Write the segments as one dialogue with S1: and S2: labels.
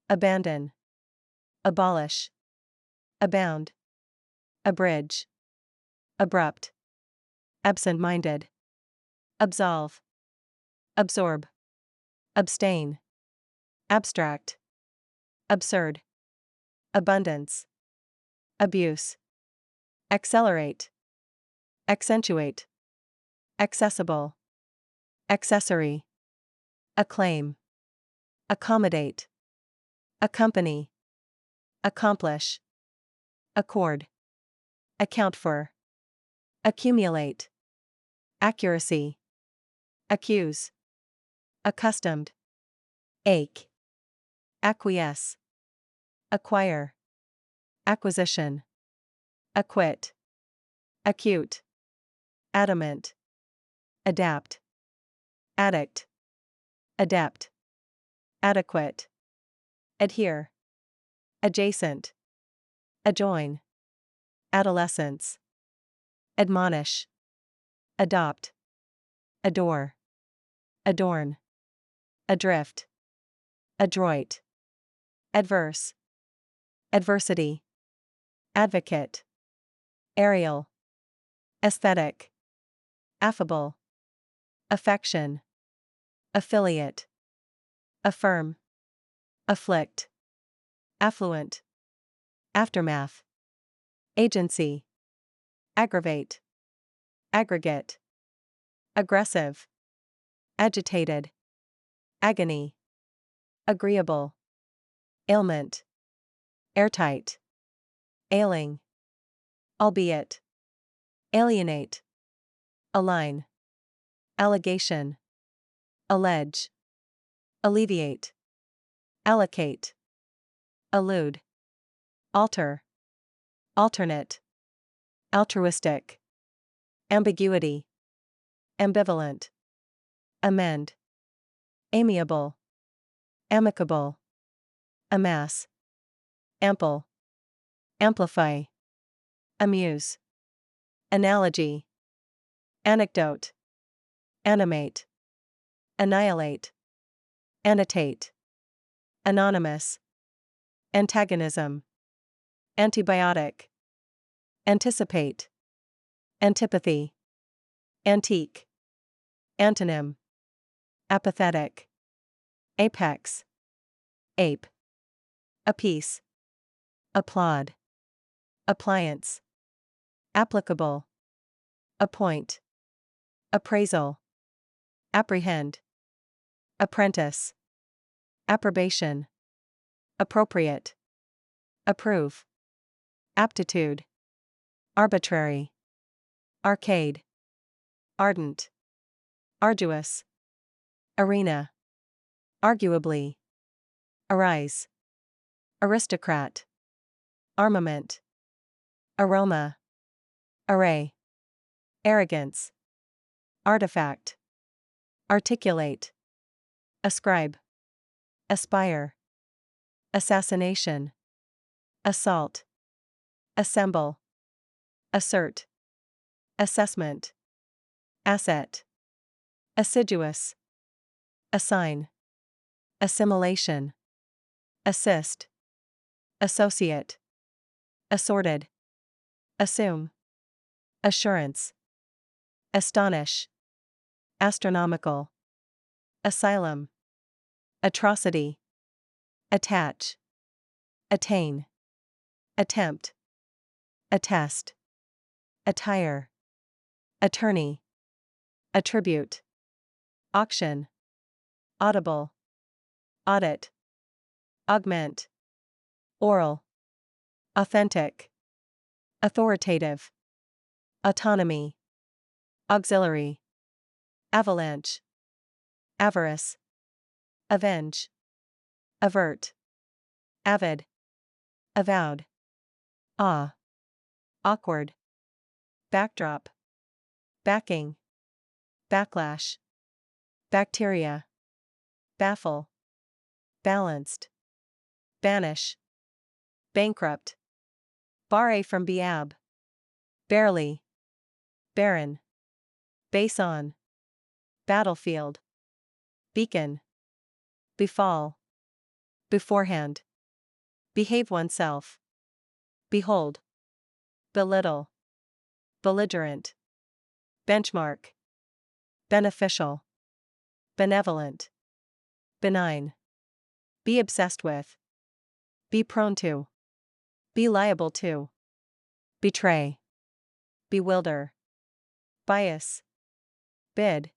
S1: abandon, abolish, abound, abridge, abrupt, absent-minded, absolve, absorb, abstain, abstract, absurd, abundance, abuse, accelerate, accentuate, accessible, accessory, acclaim, accommodate, accompany, accomplish, accord, account for, accumulate, accuracy, accuse, accustomed, ache, acquiesce, acquire, acquisition, acquit, acute, adamant, adapt, addict, adept, adequate, adhere, adjacent, adjoin, adolescence, admonish, adopt, adore, adorn, adrift, adroit, adverse, adversity, advocate, aerial, aesthetic, affable, affection, affiliate, affirm, afflict, affluent, aftermath, agency, aggravate, aggregate, aggressive, agitated, agony, agreeable, ailment, airtight, ailing, albeit, alienate, align, allegation, allege, alleviate, allocate, allude, alter, alternate, altruistic, ambiguity, ambivalent, amend, amiable, amicable, amass, ample, amplify, amuse, analogy, anecdote, animate, annihilate, annotate, anonymous, antagonism, antibiotic, anticipate, antipathy, antique, antonym, apathetic, apex, ape, apiece, applaud, appliance, applicable, appoint, appraisal, apprehend, apprentice, approbation, appropriate, approve, aptitude, arbitrary, arcade, ardent, arduous, arena, arguably, arise, aristocrat, armament, aroma, array, arrogance, artifact, articulate, ascribe, aspire, assassination, assault, assemble, assert, assessment, asset, assiduous, assign, assimilation, assist, associate, assorted, assume, assurance, astonish, astronomical, asylum, atrocity, attach, attain, attempt, attest, attire, attorney, attribute, auction, audible, audit, augment, oral, authentic, authoritative, autonomy, auxiliary, avalanche, avarice, avenge, avert, avid, avowed, awe, awkward, backdrop, backing, backlash, bacteria, baffle, balanced, banish, bankrupt, barre from Biab, barely, barren, base on, battlefield, beacon, befall, beforehand, behave oneself, behold, belittle, belligerent, benchmark, beneficial, benevolent, benign, be obsessed with, be prone to, be liable to, betray, bewilder, bias, bid,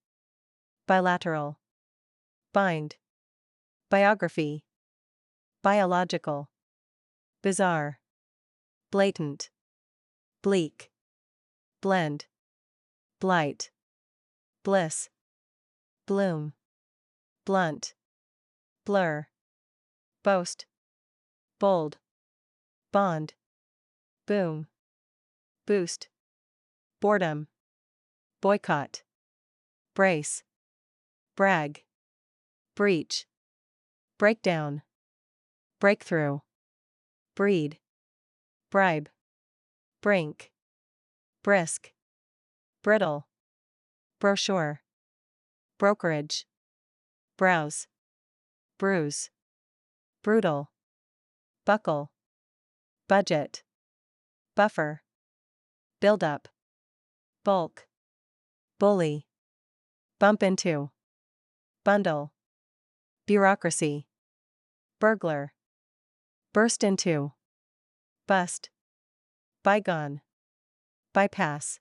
S1: bilateral, bind, biography, biological, bizarre, blatant, bleak, blend, blight, bliss, bloom, blunt, blur, boast, bold, bond, boom, boost, boredom, boycott, brace, brag, breach, breakdown, breakthrough, breed, bribe, brink, brisk, brittle, brochure, brokerage, browse, bruise, brutal, buckle, budget, buffer, build up, bulk, bully, bump into, bundle, bureaucracy, burglar, burst into, bust, bygone, bypass,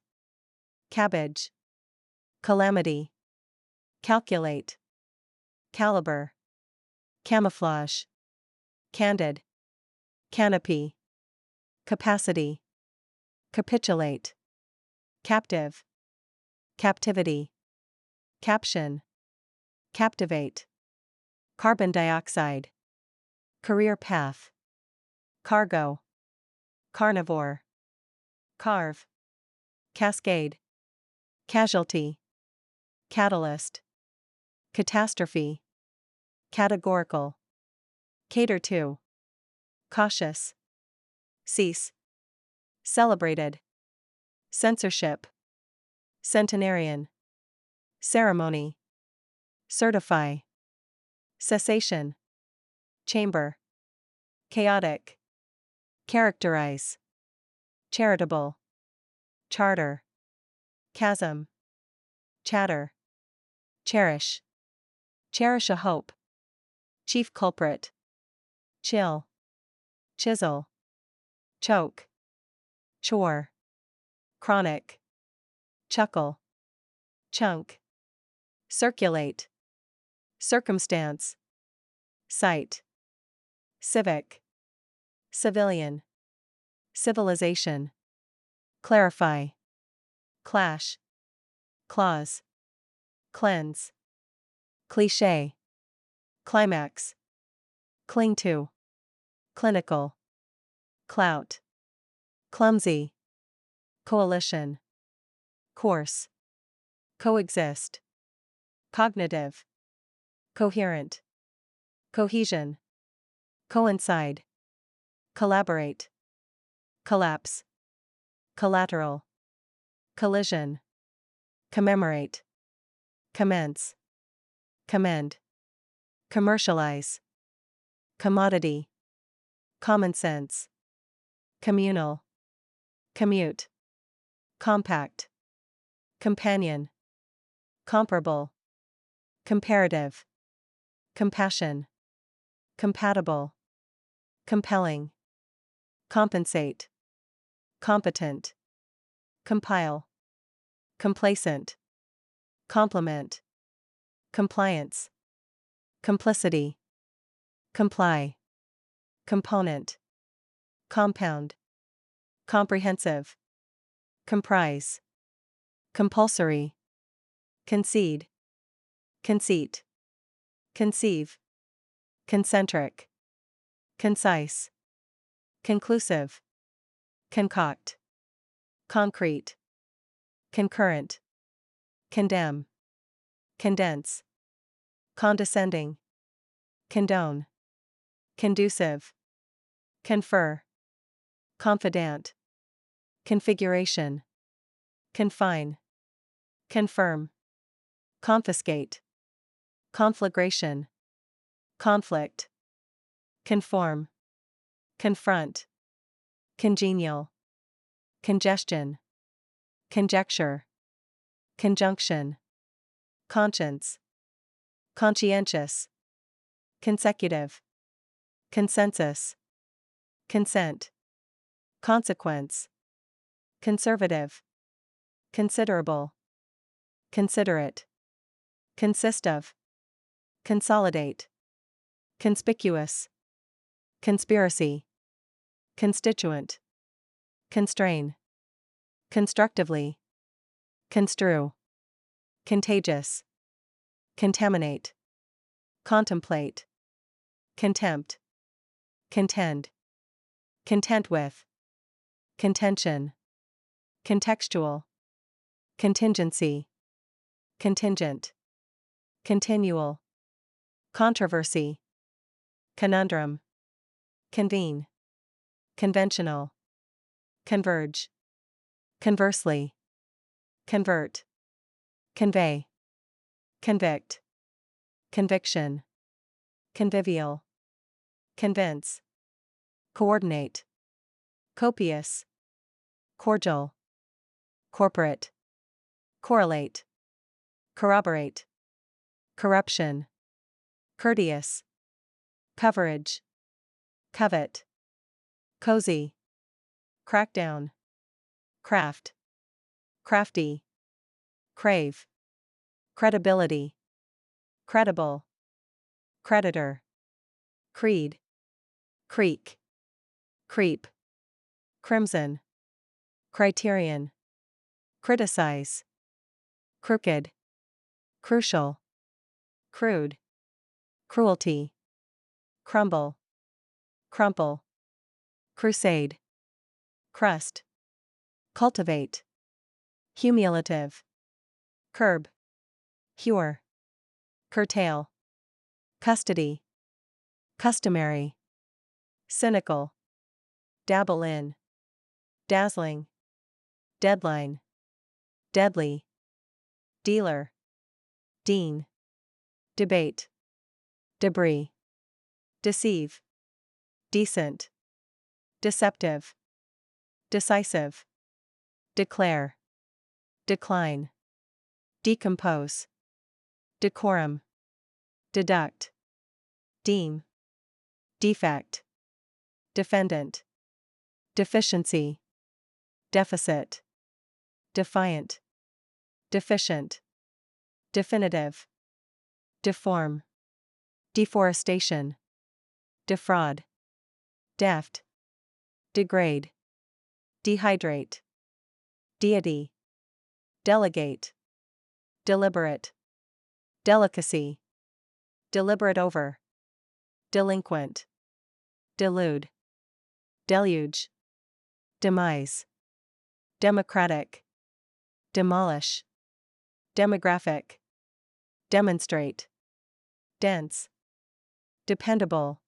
S1: cabbage, calamity, calculate, caliber, camouflage, candid, canopy, capacity, capitulate, captive, captivity, caption, captivate, carbon dioxide, career path, cargo, carnivore, carve, cascade, casualty, catalyst, catastrophe, categorical, cater to, cautious, cease, celebrated, censorship, centenarian, ceremony, certify, cessation, chamber, chaotic, characterize, charitable, charter, chasm, chatter, cherish, cherish a hope, chief culprit, chill, chisel, choke, chore, chronic, chuckle, chunk, circulate, circumstance, sight, civic, civilian, civilization, clarify, clash, clause, cleanse, cliché, climax, cling to, clinical, clout, clumsy, coalition, course, coexist, cognitive, coherent, cohesion, coincide, collaborate, collapse, collateral, collision, commemorate, commence, commend, commercialize, commodity, common sense, communal, commute, compact, companion, comparable, comparative, compassion, compatible, compelling, compensate, competent, compile, complacent, complement, compliance, complicity, comply, component, compound, comprehensive, comprise, compulsory, concede, conceit, conceive, concentric, concise, conclusive, concoct, concrete, concurrent, condemn, condense, condescending, condone, conducive, confer, confidant, configuration, confine, confirm, confiscate, conflagration, conflict, conform, confront, congenial, congestion, conjecture, conjunction, conscience, conscientious, consecutive, consensus, consent, consequence, conservative, considerable, considerate, consist of, consolidate, conspicuous, conspiracy, constituent, constrain, constructively, construe, contagious, contaminate, contemplate, contempt, contend, content with, contention, contextual, contingency, contingent, continual, controversy, conundrum, convene, conventional, converge, conversely, convert, convey, convict, conviction, convivial, convince, coordinate, copious, cordial, corporate, correlate, corroborate, corruption, courteous, coverage, covet, cozy, crackdown, craft, crafty, crave, credibility, credible, creditor, creed, creek, creep, crimson, criterion, criticize, crooked, crucial, crude, cruelty, crumble, crumple, crusade, crust, cultivate, cumulative, curb, cure, curtail, custody, customary, cynical, dabble in, dazzling, deadline, deadly, dealer, dean, debate, debris, deceive, decent, deceptive, decisive, declare, decline, decompose, decorum, deduct, deem, defect, defendant, deficiency, deficit, defiant, deficient, definitive, deform, deforestation, defraud, deft, degrade, dehydrate, deity, delegate, deliberate, delicacy, deliberate over, delinquent, delude, deluge, demise, democratic, demolish, demographic, demonstrate, dense, dependable,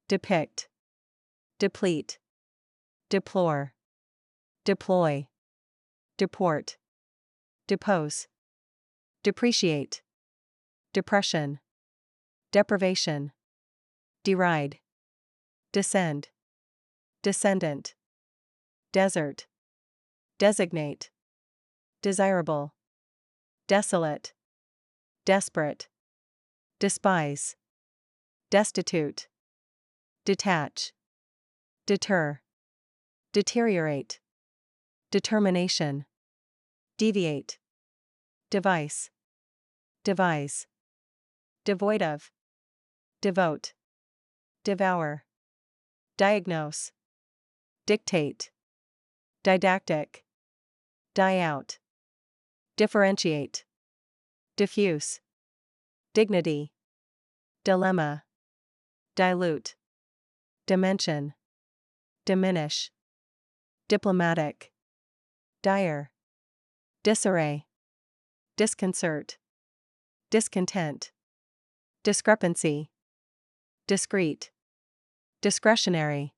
S1: depict, deplete, deplore, deploy, deport, depose, depreciate, depression, deprivation, deride, descend, descendant, desert, designate, desirable, desolate, desperate, despise, destitute, detach, deter, deteriorate, determination, deviate, device, devise, devoid of, devote, devour, diagnose, dictate, didactic, die out, differentiate, diffuse, dignity, dilemma, dilute, dimension, diminish, diplomatic, dire, disarray, disconcert, discontent, discrepancy, discreet, discretionary,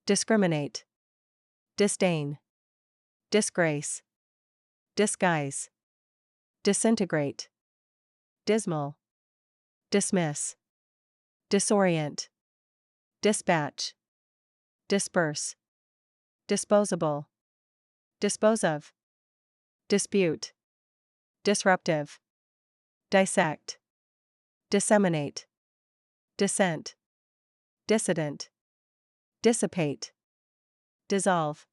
S1: discriminate, disdain, disgrace, disguise, disintegrate, dismal, dismiss, disorient, dispatch, disperse, disposable, dispose of, dispute, disruptive, dissect, disseminate, dissent, dissident, dissipate, dissolve,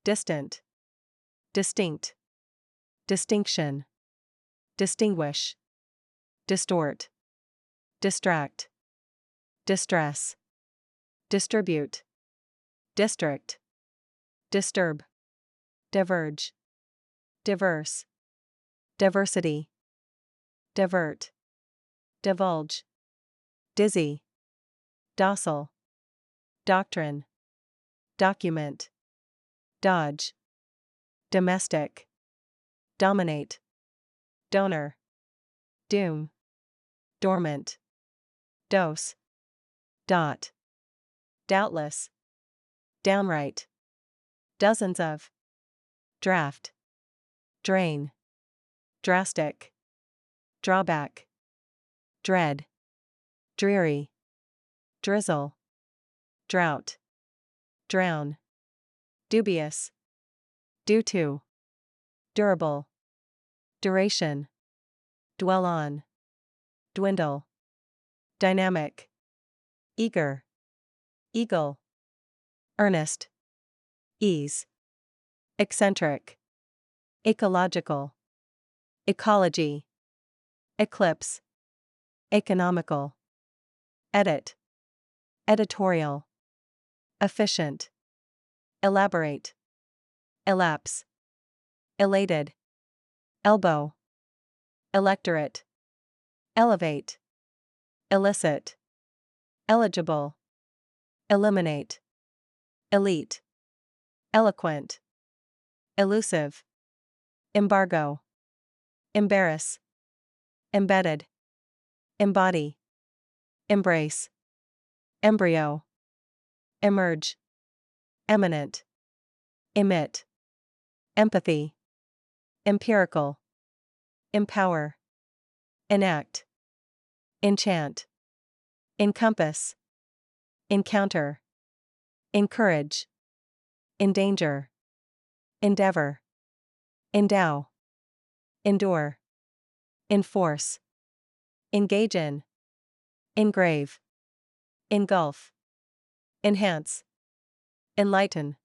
S1: distant, distinct, distinction, distinguish, distort, distract, distress, distribute, district, disturb, diverge, diverse, diversity, divert, divulge, dizzy, docile, doctrine, document, dodge, domestic, dominate, donor, doom, dormant, dose, dot, doubtless, downright, dozens of, draft, drain, drastic, drawback, dread, dreary, drizzle, drought, drown, dubious, due to, durable, duration, dwell on, dwindle, dynamic, eager, eagle, earnest, ease, eccentric, ecological, ecology, eclipse, economical, edit, editorial, efficient, elaborate, elapse, elated, elbow, electorate, elevate, illicit, eligible, eliminate, elite, eloquent, elusive, embargo, embarrass, embedded, embody, embrace, embryo, emerge, eminent, emit, empathy, empirical, empower, enact, enchant, encompass, encounter, encourage, endanger, endeavor, endow, endure, enforce, engage in, engrave, engulf, enhance, enlighten,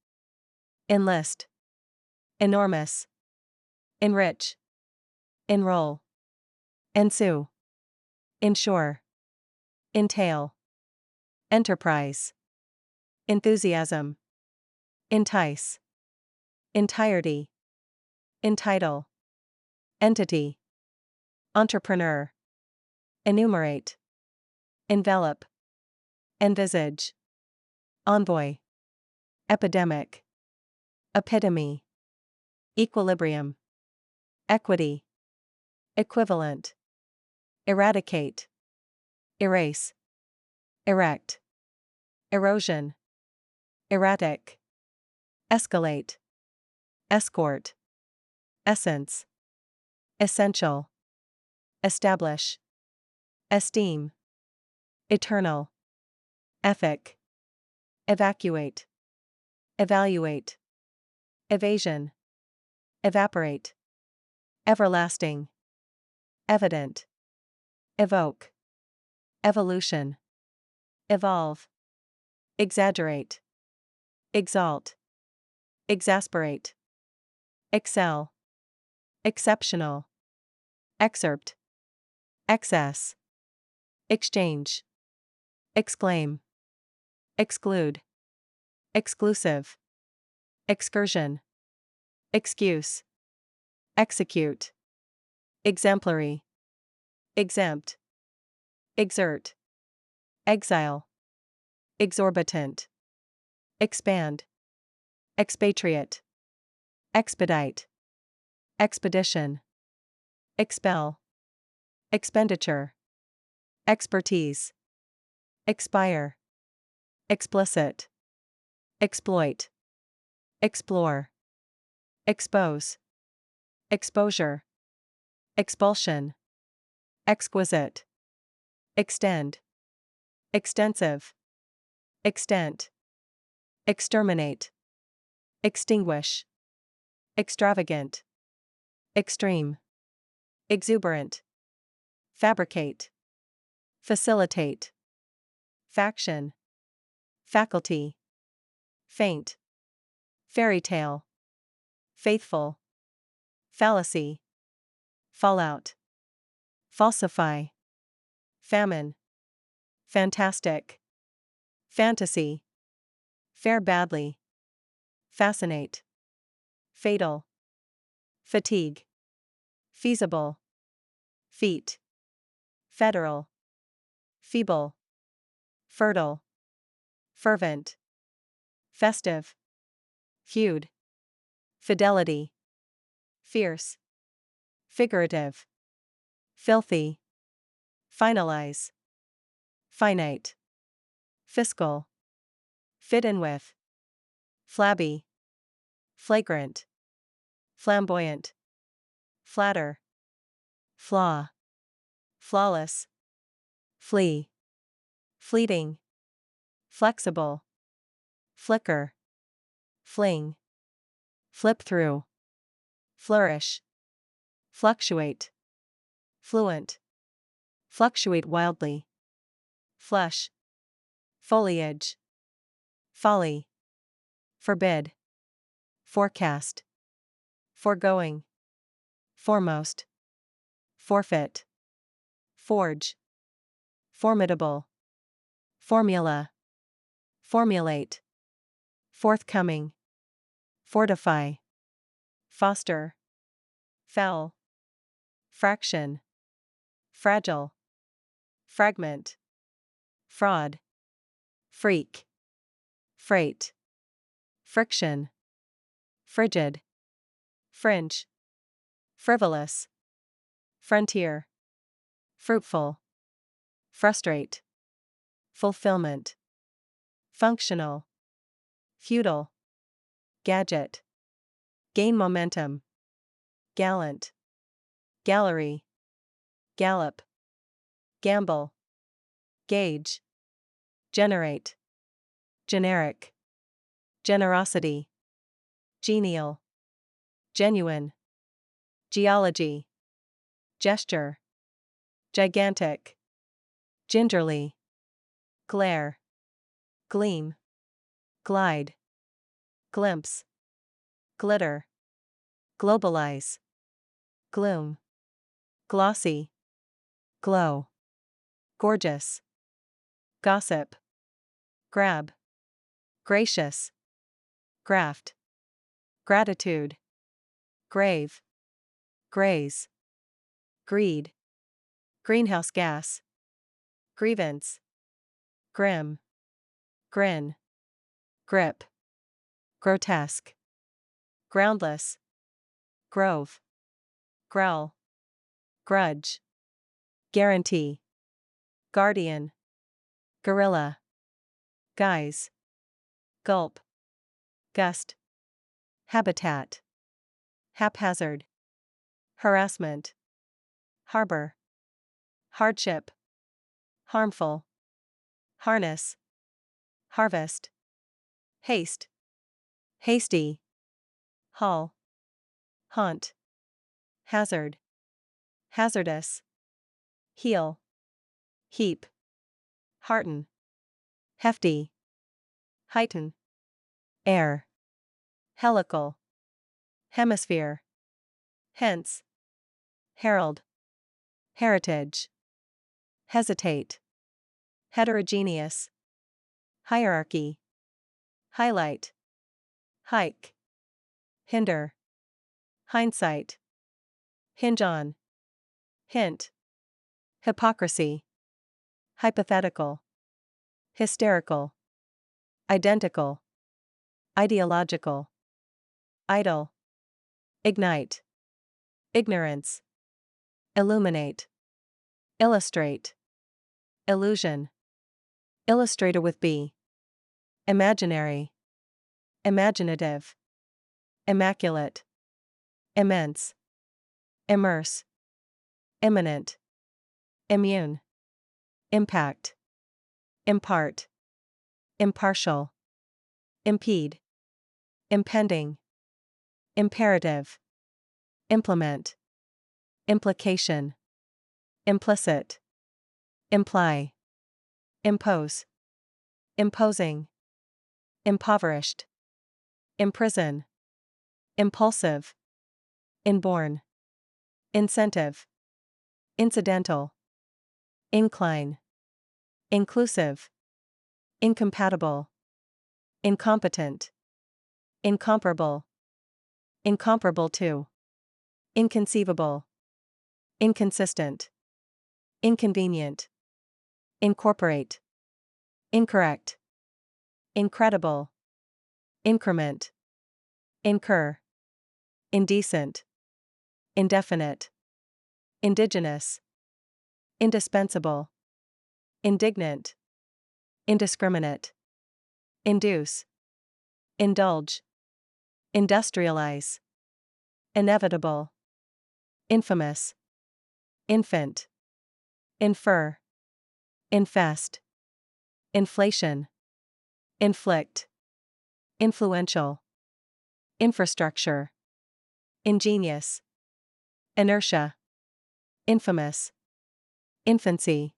S1: enlist, enormous, enrich, enroll, ensue, ensure, entail, enterprise, enthusiasm, entice, entirety, entitle, entity, entrepreneur, enumerate, envelop, envisage, envoy, epidemic, epitome, equilibrium, equity, equivalent, eradicate, erase, erect, erosion, erratic, escalate, escort, essence, essential, establish, esteem, eternal, ethic, evacuate, evaluate, evasion, evaporate, everlasting, evident, evoke, evolution, evolve, exaggerate, exalt, exasperate, excel, exceptional, excerpt, excess, exchange, exclaim, exclude, exclusive, excursion, excuse, execute, exemplary, exempt, exert, exile, exorbitant, expand, expatriate, expedite, expedition, expel, expenditure, expertise, expire, explicit, exploit, explore, expose, exposure, expulsion, exquisite, extend, extensive, extent, exterminate, extinguish, extravagant, extreme, exuberant, fabricate, facilitate, faction, faculty, faint, fairy tale, faithful, fallacy, fallout, falsify, famine, fantastic, fantasy, fare badly, fascinate, fatal, fatigue, feasible, feat, federal, feeble, fertile, fervent, festive, feud, fidelity, fierce, figurative, filthy, finalize, finite, fiscal, fit in with, flabby, flagrant, flamboyant, flatter, flaw, flawless, flee, fleeting, flexible, flicker, fling, flip through, flourish, fluctuate, fluent, fluctuate wildly, flush, foliage, folly, forbid, forecast, foregoing, foremost, forfeit, forge, formidable, formula, formulate, forthcoming, fortify, foster, fell, fraction, fragile, fragment, fraud, freak, freight, friction, frigid, fringe, frivolous, frontier, fruitful, frustrate, fulfillment, functional, feudal, gadget, gain momentum, gallant, gallery, gallop, gamble, gauge, generate, generic, generosity, genial, genuine, geology, gesture, gigantic, gingerly, glare, gleam, glide, glimpse, glitter, globalize, gloom, glossy, glow, gorgeous, gossip, grab, gracious, graft, gratitude, grave, graze, greed, greenhouse gas, grievance, grim, grin, grip, grotesque, groundless, grove, growl, grudge, guarantee, guardian, gorilla, guise, gulp, gust, habitat, haphazard, harassment, harbor, hardship, harmful, harness, harvest, haste, hasty, hull, haunt, hazard, hazardous, heal, heap, hearten, hefty, heighten, air, helical, hemisphere, hence, herald, heritage, hesitate, heterogeneous, hierarchy, highlight, hike, hinder, hindsight, hinge on, hint, hypocrisy, hypothetical, hysterical, identical, ideological, idle, ignite, ignorance, illuminate, illustrate, illusion, illustrator with B, imaginary, imaginative, immaculate, immense, immerse, imminent, immune, impact, impart, impartial, impede, impending, imperative, implement, implication, implicit, imply, impose, imposing, impoverished, imprison, impulsive, inborn, incentive, incidental, incline, inclusive, incompatible, incompetent, incomparable, incomparable to, inconceivable, inconsistent, inconvenient, incorporate, incorrect, incredible, increment, incur, indecent, indefinite, indigenous, indispensable, indignant, indiscriminate, induce, indulge, industrialize, inevitable, infamous, infant, infer, infest, inflation, inflict, influential, infrastructure, ingenious, inertia, infamous, infancy,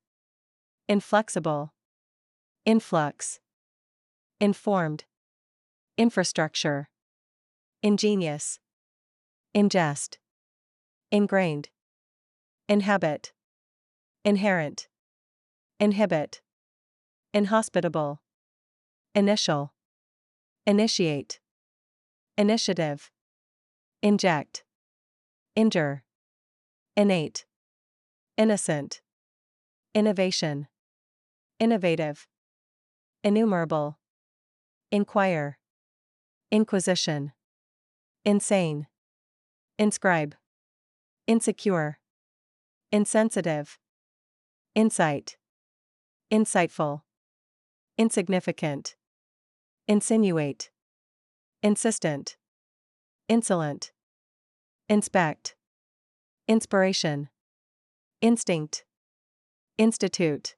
S1: inflexible, influx, informed, infrastructure, ingenious, ingest, ingrained, inhabit, inherent, inhibit, inhospitable, initial, initiate, initiative, inject, injure, innate, innocent, innovation, innovative, innumerable, inquire, inquisition, insane, inscribe, insecure, insensitive, insight, insightful, insignificant, insinuate, insistent, insolent, inspect, inspiration, instinct, institute,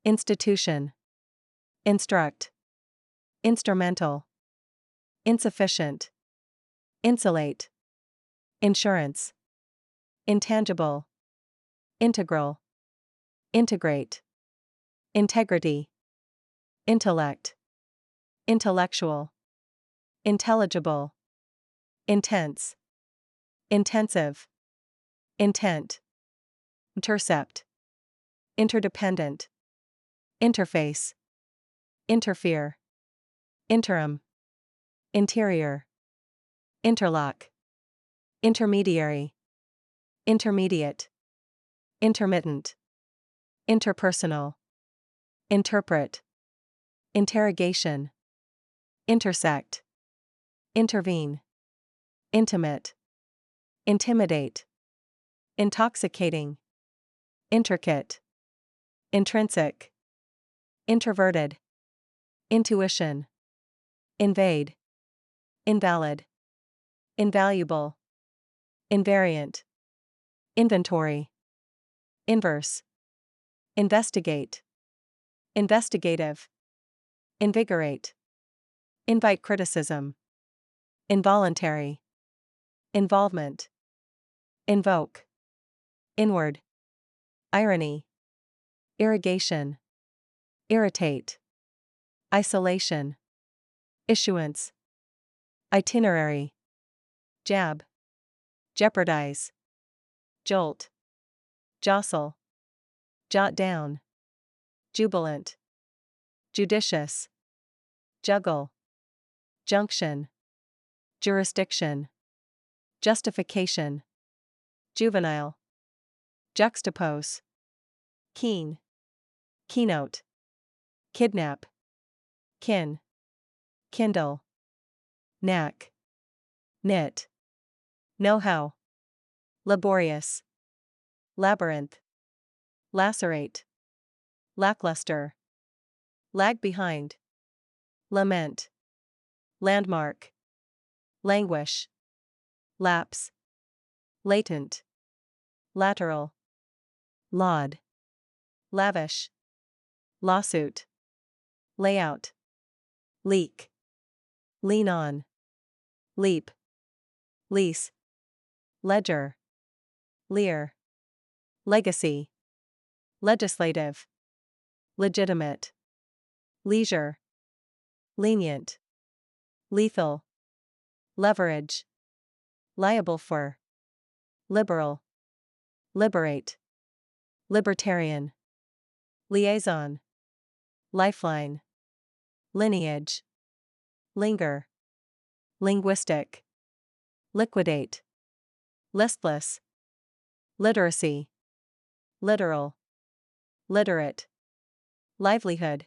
S1: institution, instruct, instrumental, insufficient, insulate, insurance, intangible, integral, integrate, integrity, intellect, intellectual, intelligible, intense, intensive, intent, intercept, interdependent, interface, interfere, interim, interior, interlock, intermediary, intermediate, intermittent, interpersonal, interpret, interrogation, intersect, intervene, intimate, intimidate, intoxicating, intricate, intrinsic, introverted, intuition, invade, invalid, invaluable, invariant, inventory, inverse, investigate, investigative, invigorate, invite criticism, involuntary, involvement, invoke, inward, irony, irrigation, irritate, isolation, issuance, itinerary, jab, jeopardize, jolt, jostle, jot down, jubilant, judicious, juggle, junction, jurisdiction, justification, juvenile, juxtapose, keen, keynote, kidnap, kin, kindle, knack, knit, know-how, laborious, labyrinth, lacerate, lackluster, lag behind, lament, landmark, languish, lapse, latent, lateral, laud, lavish, lawsuit, layout, leak, lean on, leap, lease, ledger, leer, legacy, legislative, legitimate, leisure, lenient, lethal, leverage, liable for, liberal, liberate, libertarian, liaison, lifeline, lineage, linger, linguistic, liquidate, listless, literacy, literal, literate, livelihood,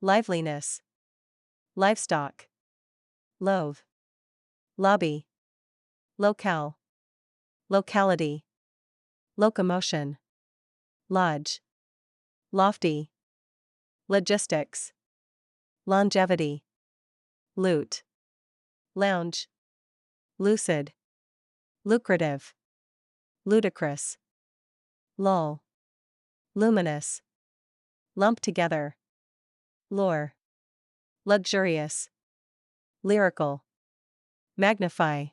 S1: liveliness, livestock, loathe, lobby, locale, locality, locomotion, lodge, lofty, logistics, longevity, loot, lounge, lucid, lucrative, ludicrous, lull, luminous, lump together, lure, luxurious, lyrical, magnify,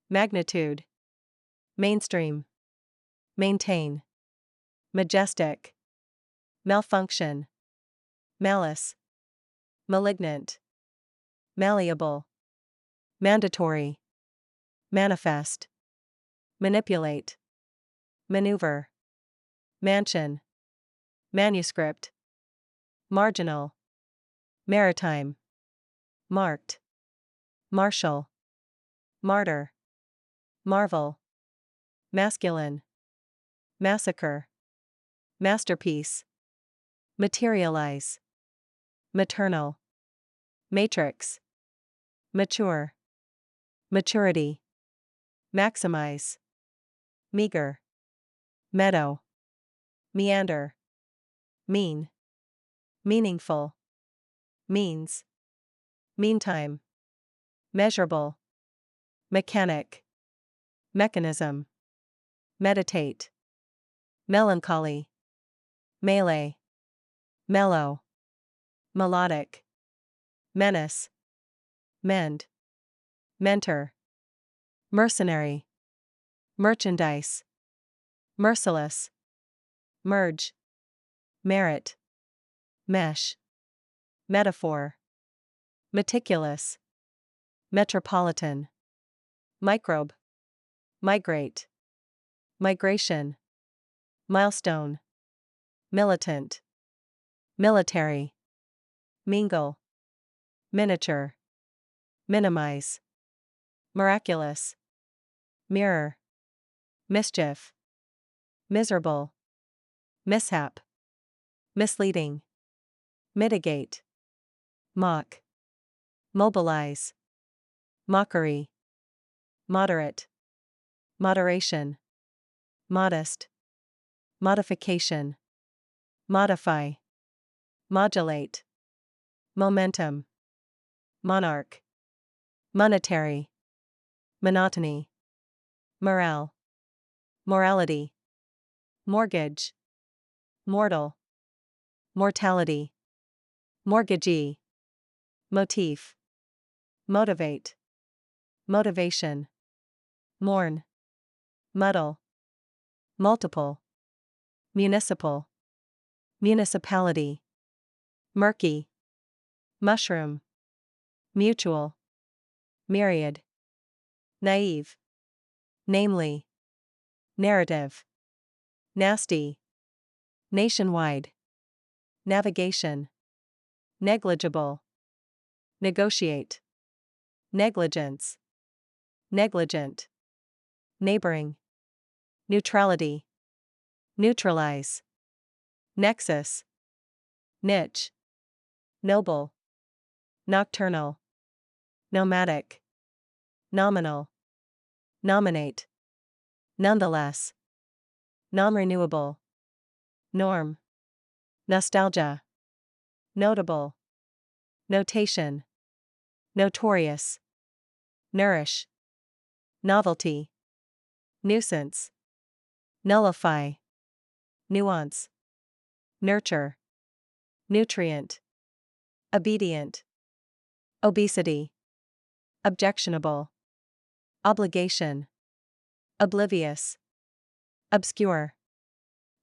S1: magnitude, mainstream, maintain, majestic, malfunction, malice, malignant, malleable, mandatory, manifest, manipulate, maneuver, mansion, manuscript, marginal, maritime, marked, martial, martyr, marvel, masculine, massacre, masterpiece, materialize, maternal, matrix, mature, maturity, maximize, meager, meadow, meander, mean, meaningful, means, meantime, measurable, mechanic, mechanism, meditate, melancholy, melee, mellow, melodic, menace, mend, mentor, mercenary, merchandise, merciless, merge, merit, mesh, metaphor, meticulous, metropolitan, microbe, migrate, migration, milestone, militant, military, mingle, miniature, minimize, miraculous, mirror, mischief, miserable, mishap, misleading, mitigate, mock, mobilize, mockery, moderate, moderation, modest, modification, modify, modulate, momentum, monarch, monetary, monotony, morale, morality, mortgage, mortal, mortality, mortgagee, motif, motivate, motivation, mourn, muddle, multiple, municipal, municipality, murky, mushroom, mutual, myriad, naive, namely, narrative, nasty, nationwide, navigation, negligible, negotiate, negligence, negligent, neighboring, neutrality, neutralize, nexus, niche, noble, nocturnal, nomadic, nominal, nominate, nonetheless, non-renewable, norm, nostalgia, notable, notation, notorious, nourish, novelty, nuisance, nullify, nuance, nurture, nutrient, obedient, obesity, objectionable, obligation, oblivious, obscure,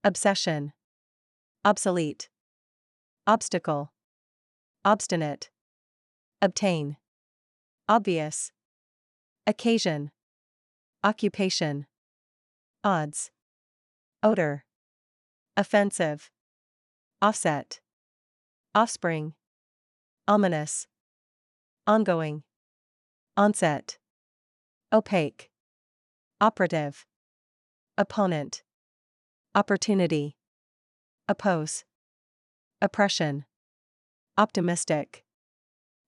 S1: obsession, obsolete, obstacle, obstinate, obtain, obvious, occasion, occupation, odds, odor, offensive, offset, offspring, ominous, ongoing, onset, opaque, operative, opponent, opportunity, oppose, oppression, optimistic,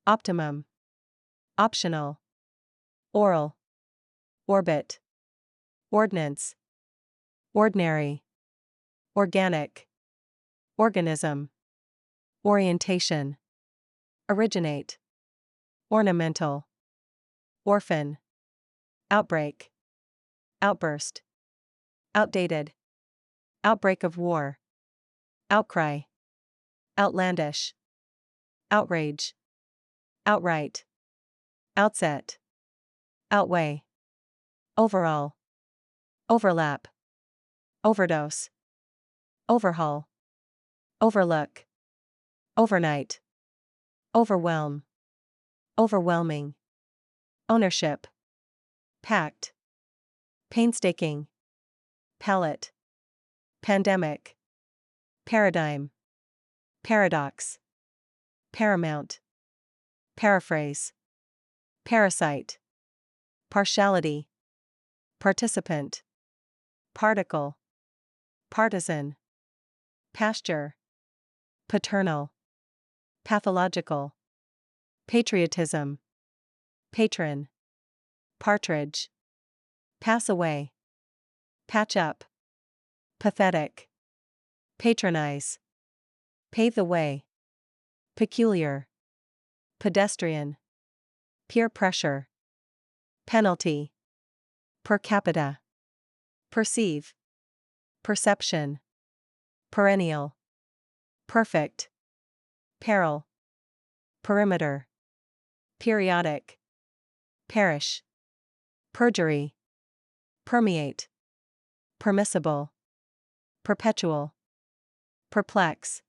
S1: optimum, optional, oral, orbit, ordnance, ordinary, organic, organism, orientation, originate, ornamental, orphan, outbreak, outburst, outdated, outbreak of war, outcry, outlandish, outrage, outright, outset, outweigh, overall, overlap, overdose, overhaul, overlook, overnight, overwhelm, overwhelming, ownership, pact, painstaking, palette, pandemic, paradigm, paradox, paramount, paraphrase, parasite, partiality, participant, particle, partisan, pasture, paternal, pathological, patriotism, patron, partridge, pass away, patch up, pathetic, patronize, pave the way, peculiar, pedestrian, peer pressure, penalty, per capita, perceive, perception, perennial, perfect, peril, perimeter, periodic, perish, perjury, permeate, permissible, perpetual, perplex,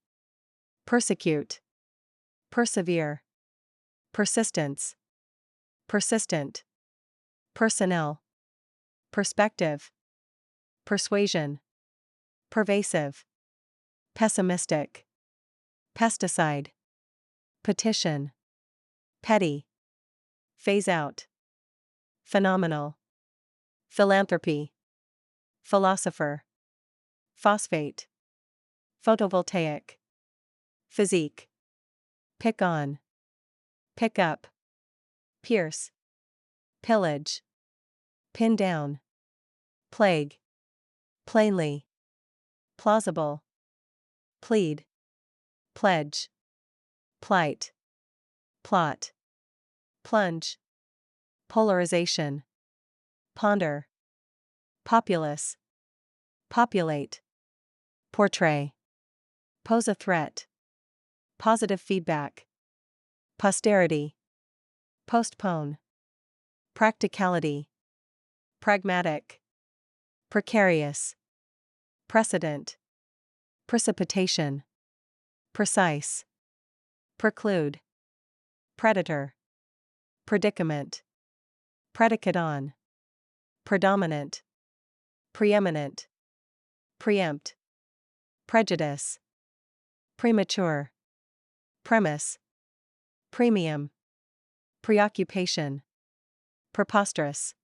S1: persecute, persevere, persistence, persistent, personnel, perspective, persuasion, pervasive, pessimistic, pesticide, petition, petty, phase out, phenomenal, philanthropy, philosopher, phosphate, photovoltaic, physique, pick on, pick up, pierce, pillage, pin down, plague, plainly, plausible, plead, pledge, plight, plot, plunge, polarization, ponder, populace, populate, portray, pose a threat, positive feedback, posterity, postpone, practicality, pragmatic, precarious, precedent, precipitation, precise, preclude, predator, predicament, predicate on, predominant, preeminent, preempt, prejudice, premature, premise, premium, preoccupation, preposterous,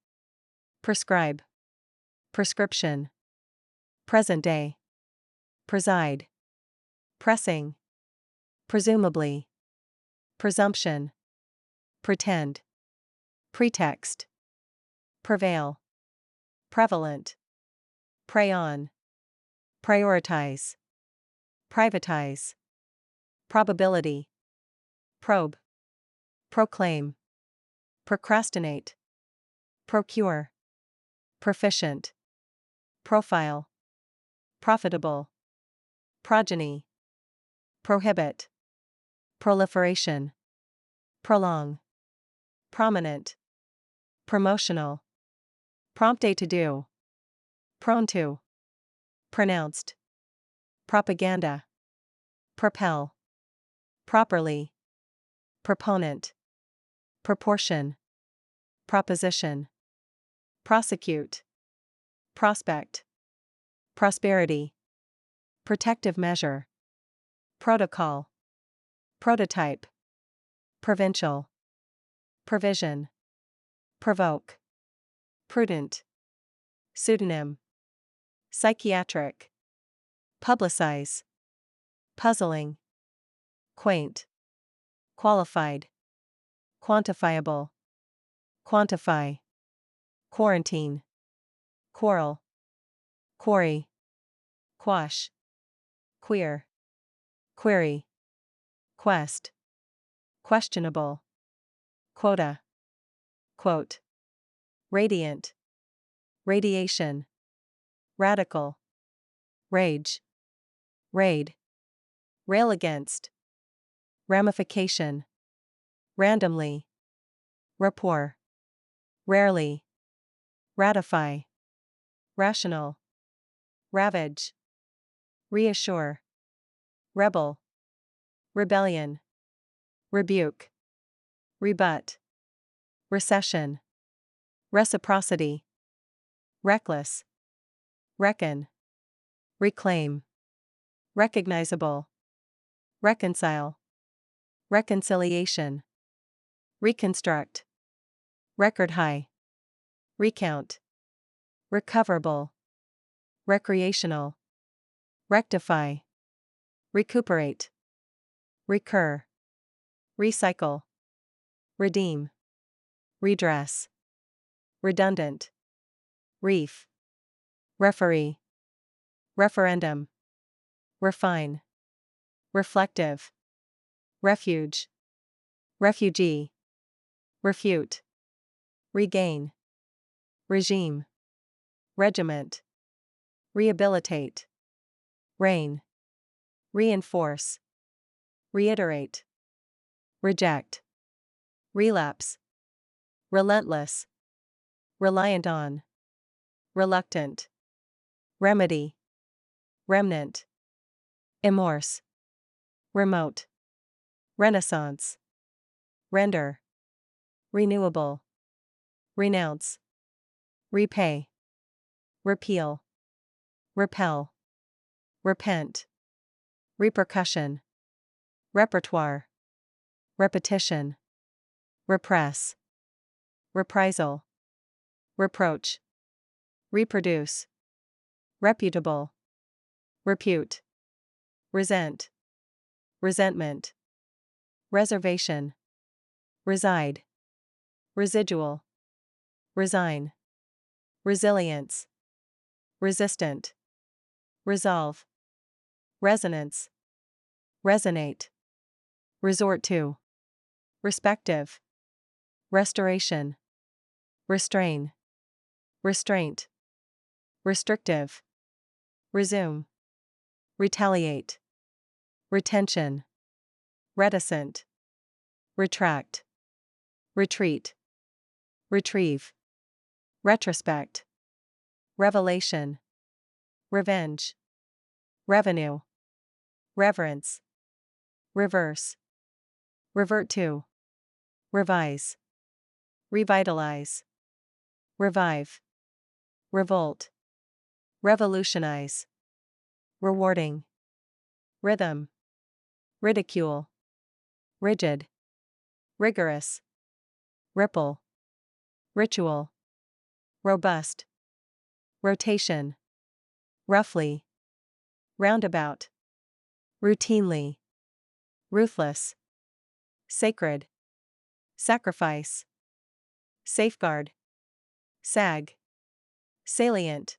S1: prescribe, prescription, present day, preside, pressing, presumably, presumption, pretend, pretext, prevail, prevalent, prey on, prioritize, privatize, probability, probe, proclaim, procrastinate, procure, proficient, profile, profitable, progeny, prohibit, proliferation, prolong, prominent, promotional, prompt a to do, prone to, pronounced, propaganda, propel, properly, proponent, proportion, proposition, prosecute, prospect, prosperity, protective measure, protocol, prototype, provincial, provision, provoke, prudent, pseudonym, psychiatric, publicize, puzzling, quaint, qualified, quantifiable, quantify, quarantine, quarrel, quarry, quash, queer, query, quest, questionable, quota, quote, radiant, radiation, radical, rage, raid, rail against, ramification, randomly, rapport, rarely, ratify, rational, ravage, reassure, rebel, rebellion, rebuke, rebut, recession, reciprocity, reckless, reckon, reclaim, recognizable, reconcile, reconciliation, reconstruct, record high, recount, recoverable, recreational, rectify, recuperate, recur, recycle, redeem, redress, redundant, reef, referee, referendum, refine, reflective, refuge, refugee, refute, regain, regime, regiment, rehabilitate, reign, reinforce, reiterate, reject, relapse, relentless, reliant on, reluctant, remedy, remnant, immorse, remote, renaissance, render, renewable, renounce, repay, repeal, repel, repent, repercussion, repertoire, repetition, repress, reprisal, reproach, reproduce, reputable, repute, resent, resentment, reservation, reside, residual, resign, resilience, resistant, resolve, resonance, resonate, resort to, respective, restoration, restrain, restraint, restrictive, resume, retaliate, retention, reticent, retract, retreat, retrieve, retrospect, revelation, revenge, revenue, reverence, reverse, revert to, revise, revitalize, revive, revolt, revolutionize, rewarding, rhythm, ridicule, rigid, rigorous, ripple, ritual, robust, rotation, roughly, roundabout, routinely, ruthless, sacred, sacrifice, safeguard, sag, salient,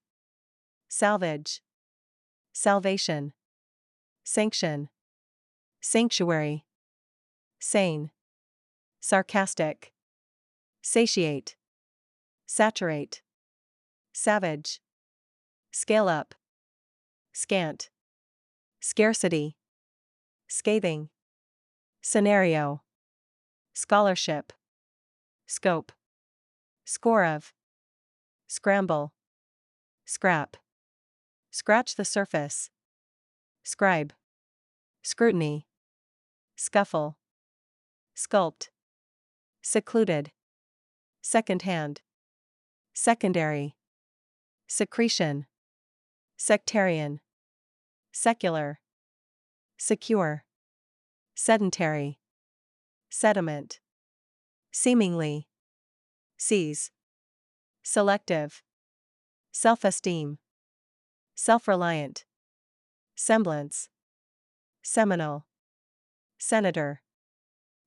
S1: salvage, salvation, sanction, sanctuary, sane, sarcastic, satiate, saturate, savage, scale up, scant, scarcity, scathing, scenario, scholarship, scope, score of, scramble, scrap, scratch the surface, scribe, scrutiny, scuffle, sculpt, secluded, second-hand, secondary, secretion, sectarian, secular, secure, sedentary, sediment, seemingly, seize, selective, self-esteem, self-reliant, semblance, seminal, senator,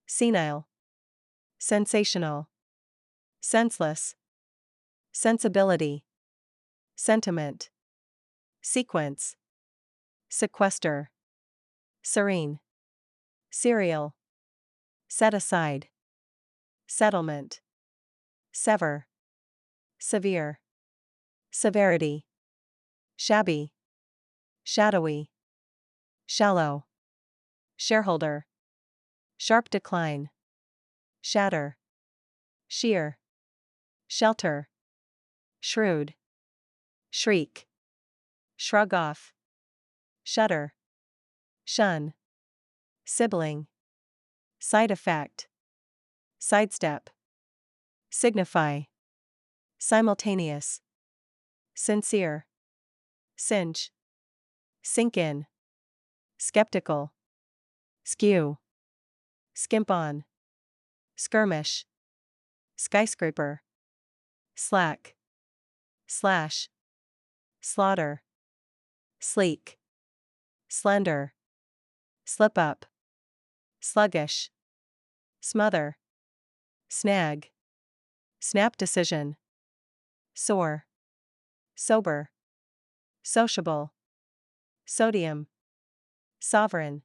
S1: senile, sensational, senseless, sensibility, sentiment, sequence, sequester, serene, serial, set aside, settlement, sever, severe, severity, shabby, shadowy, shallow, shareholder, sharp decline, shatter, sheer, shelter, shrewd, shriek, shrug off, shudder, shun, sibling, side effect, sidestep, signify, simultaneous, sincere, cinch, sink in, skeptical, skew, skimp on, skirmish, skyscraper, slack, slash, slaughter, sleek, slender, slip up, sluggish, smother, snag, snap decision, sore, sober, sociable, sodium, sovereign,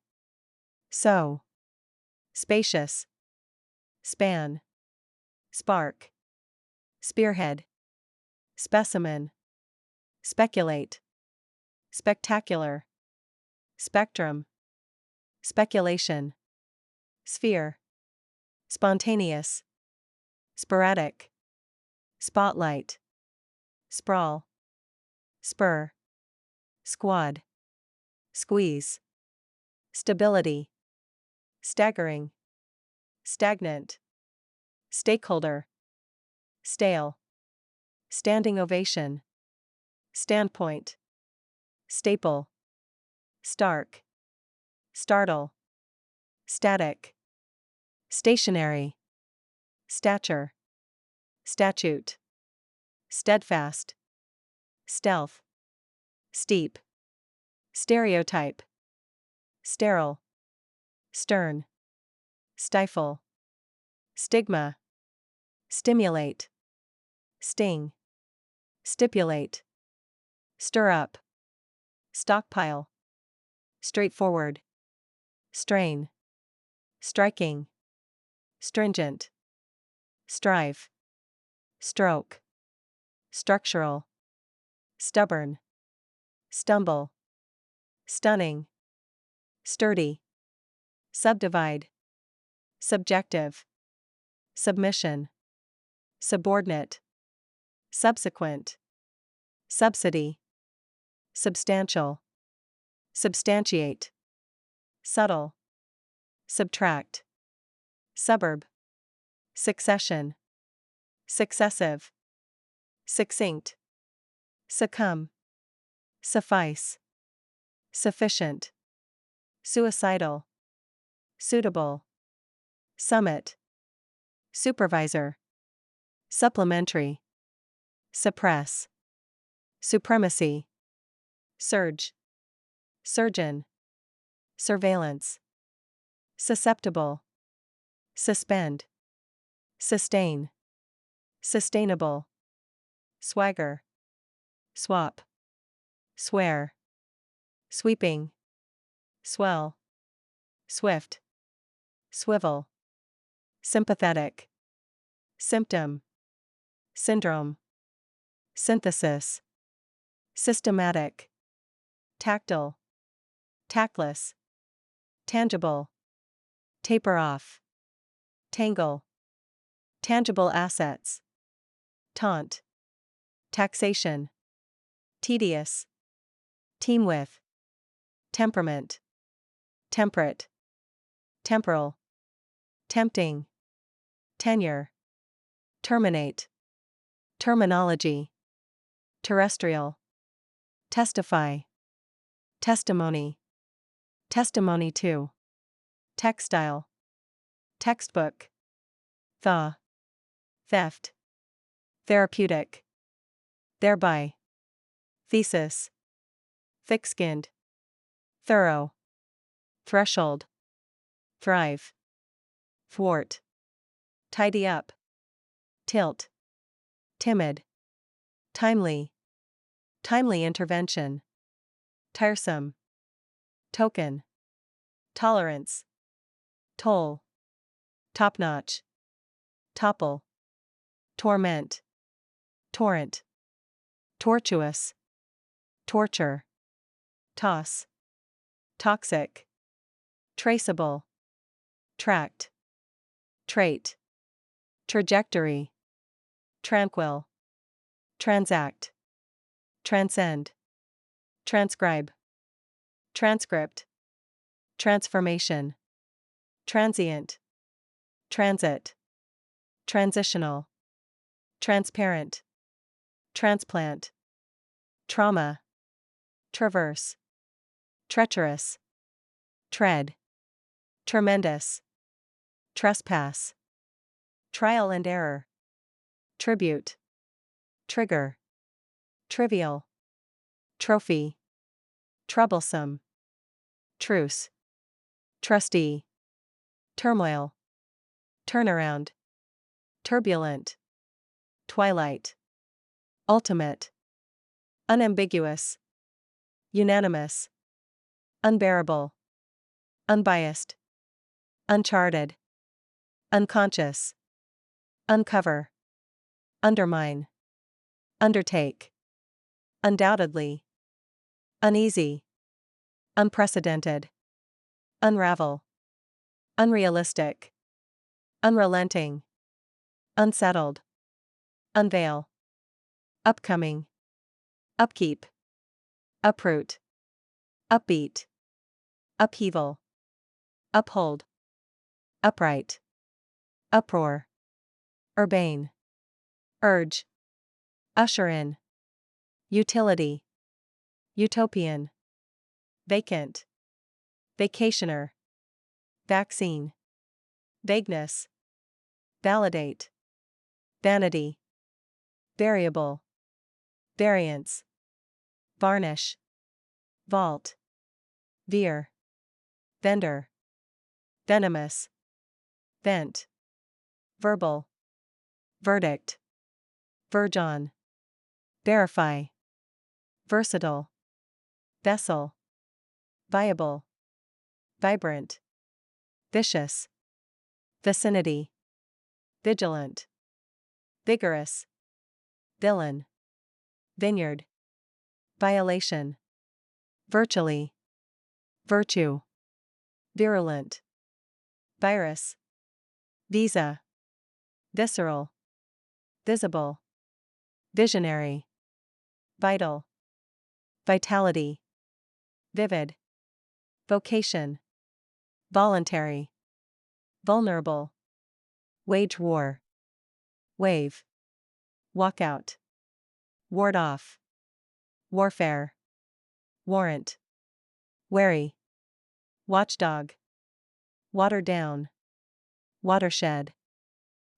S1: sow, spacious, span, spark, spearhead, specimen, speculate, spectacular, spectrum, speculation, sphere, spontaneous, sporadic, spotlight, sprawl, spur, squad, squeeze, stability, staggering, stagnant, stakeholder, stale, standing ovation, standpoint, staple, stark, startle, static, stationary, stature, statute, steadfast, stealth, steep, stereotype, sterile, stern, stifle, stigma, stimulate, sting, stipulate, stir up, stockpile, straightforward, strain, striking, stringent, strive, stroke, structural, stubborn, stumble, stunning, sturdy, subdivide, subjective, submission, subordinate, subsequent, subsidy, substantial, substantiate, subtle, subtract, suburb, succession, successive, succinct, succumb, suffice, sufficient, suicidal, suitable, summit, supervisor, supplementary, suppress, supremacy, surge, surgeon, surveillance, susceptible, suspend, sustain, sustainable, swagger, swap, swear, sweeping, swell, swift, swivel, sympathetic, symptom, syndrome, synthesis, systematic, tactile, tactless, tangible, taper off, tangle, tangible assets, taunt, taxation, tedious, team with, temperament, temperate, temporal, tempting, tenure, terminate, terminology, terrestrial, testify, testimony, testimony to, textile, textbook, thaw, theft, therapeutic, thereby, thesis, thick-skinned, thorough, threshold, thrive, thwart, tidy up, tilt, timid, timely, timely intervention, tiresome, token, tolerance, toll, top-notch, topple, torment, torrent, tortuous, torture, toss, toxic, traceable, tract, trait, trajectory, tranquil, transact, transcend, transcribe, transcript, transformation, transient, transit, transitional, transparent, transplant, trauma, traverse, treacherous, tread, tremendous, trespass, trial and error, tribute, trigger, trivial, trophy, troublesome, truce, trustee, turmoil, turnaround, turbulent, twilight, ultimate, unambiguous, unanimous, unbearable, unbiased, uncharted, unconscious, uncover, undermine, undertake, undoubtedly, uneasy, unprecedented, unravel, unrealistic, unrelenting, unsettled, unveil, upcoming, upkeep, uproot, upbeat, upheaval, uphold, upright, uproar, urbane, urge, usher in, utility, utopian, vacant, vacationer, vaccine, vagueness, validate, vanity, variable, variance, varnish, vault, veer, vendor, venomous, vent, verbal, verdict, verge on, verify, versatile, vessel, viable, vibrant, vicious, vicinity, vigilant, vigorous, villain, vineyard, violation, virtually, virtue, virulent, virus, visa, visceral, visible, visionary, vital, vitality, vivid, vocation, voluntary, vulnerable, wage war, wave, walkout, ward off, warfare, warrant, wary, watchdog, water down, watershed,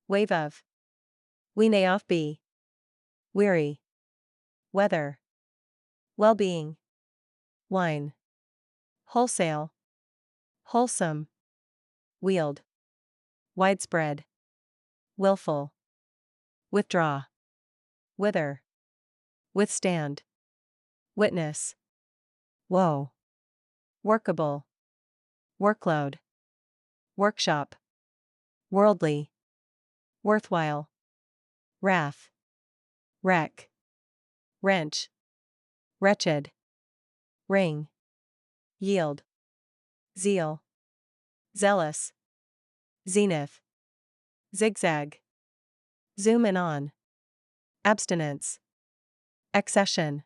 S1: wave of, weanay off be, weary, weather, well-being, wine, wholesale, wholesome, wield, widespread, willful, withdraw, wither, withstand, witness, woe, workable, workload, workshop, worldly, worthwhile, wrath, wreck, wrench, wretched, ring, yield, zeal, zealous, zenith, zigzag, zoom in on, abstinence, accession,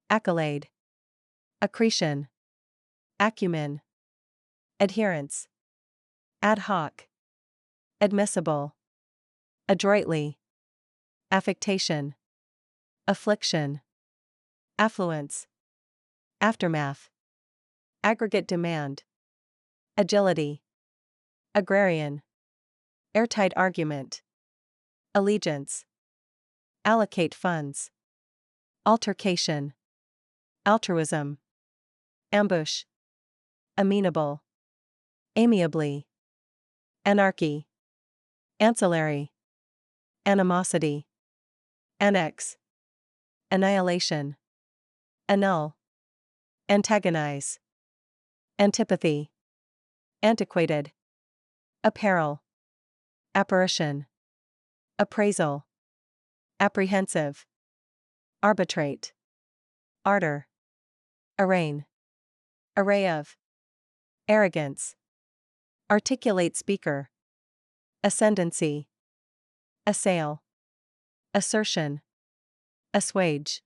S1: accolade, accretion, acumen, adherence, ad hoc, admissible, adroitly, affectation, affliction, affluence, aftermath, aggregate demand, agility, agrarian, airtight argument, allegiance, allocate funds, altercation, altruism, ambush, amenable, amiably, anarchy, ancillary, animosity, annex, annihilation, annul, antagonize, antipathy, antiquated, apparel, apparition, appraisal, apprehensive, arbitrate, ardor, arraign, array of, arrogance, articulate speaker, ascendancy, assail, assertion, assuage,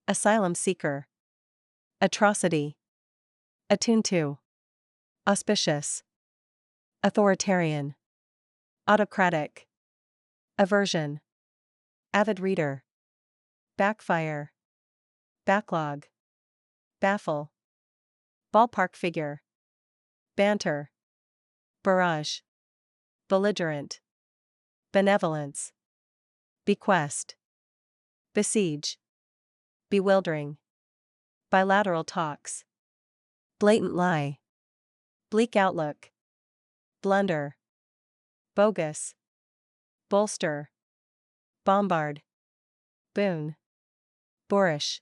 S1: asylum seeker, atrocity, attune to, auspicious, authoritarian, autocratic, aversion, avid reader, backfire, backlog, baffle, ballpark figure, banter, barrage, belligerent, benevolence, bequest, besiege, bewildering, bilateral talks, blatant lie, bleak outlook, blunder, bogus, bolster, bombard, boon, boorish,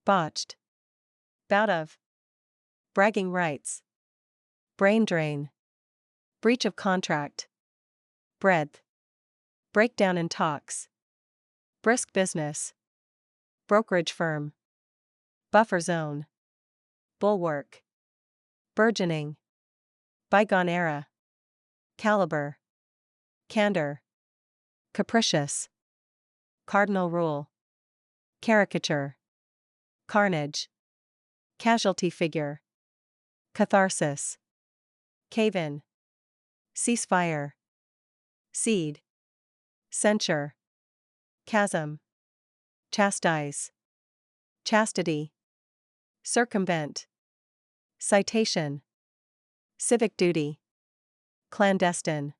S1: botched, bout of, bragging rights, brain drain, breach of contract, breadth, breakdown in talks, brisk business, brokerage firm, buffer zone, bulwark, burgeoning, bygone era, caliber, candor, capricious, cardinal rule, caricature, carnage, casualty figure, catharsis, cave-in, ceasefire, seed, censure, chasm, chastise, chastity, circumvent, citation, civic duty, clandestine,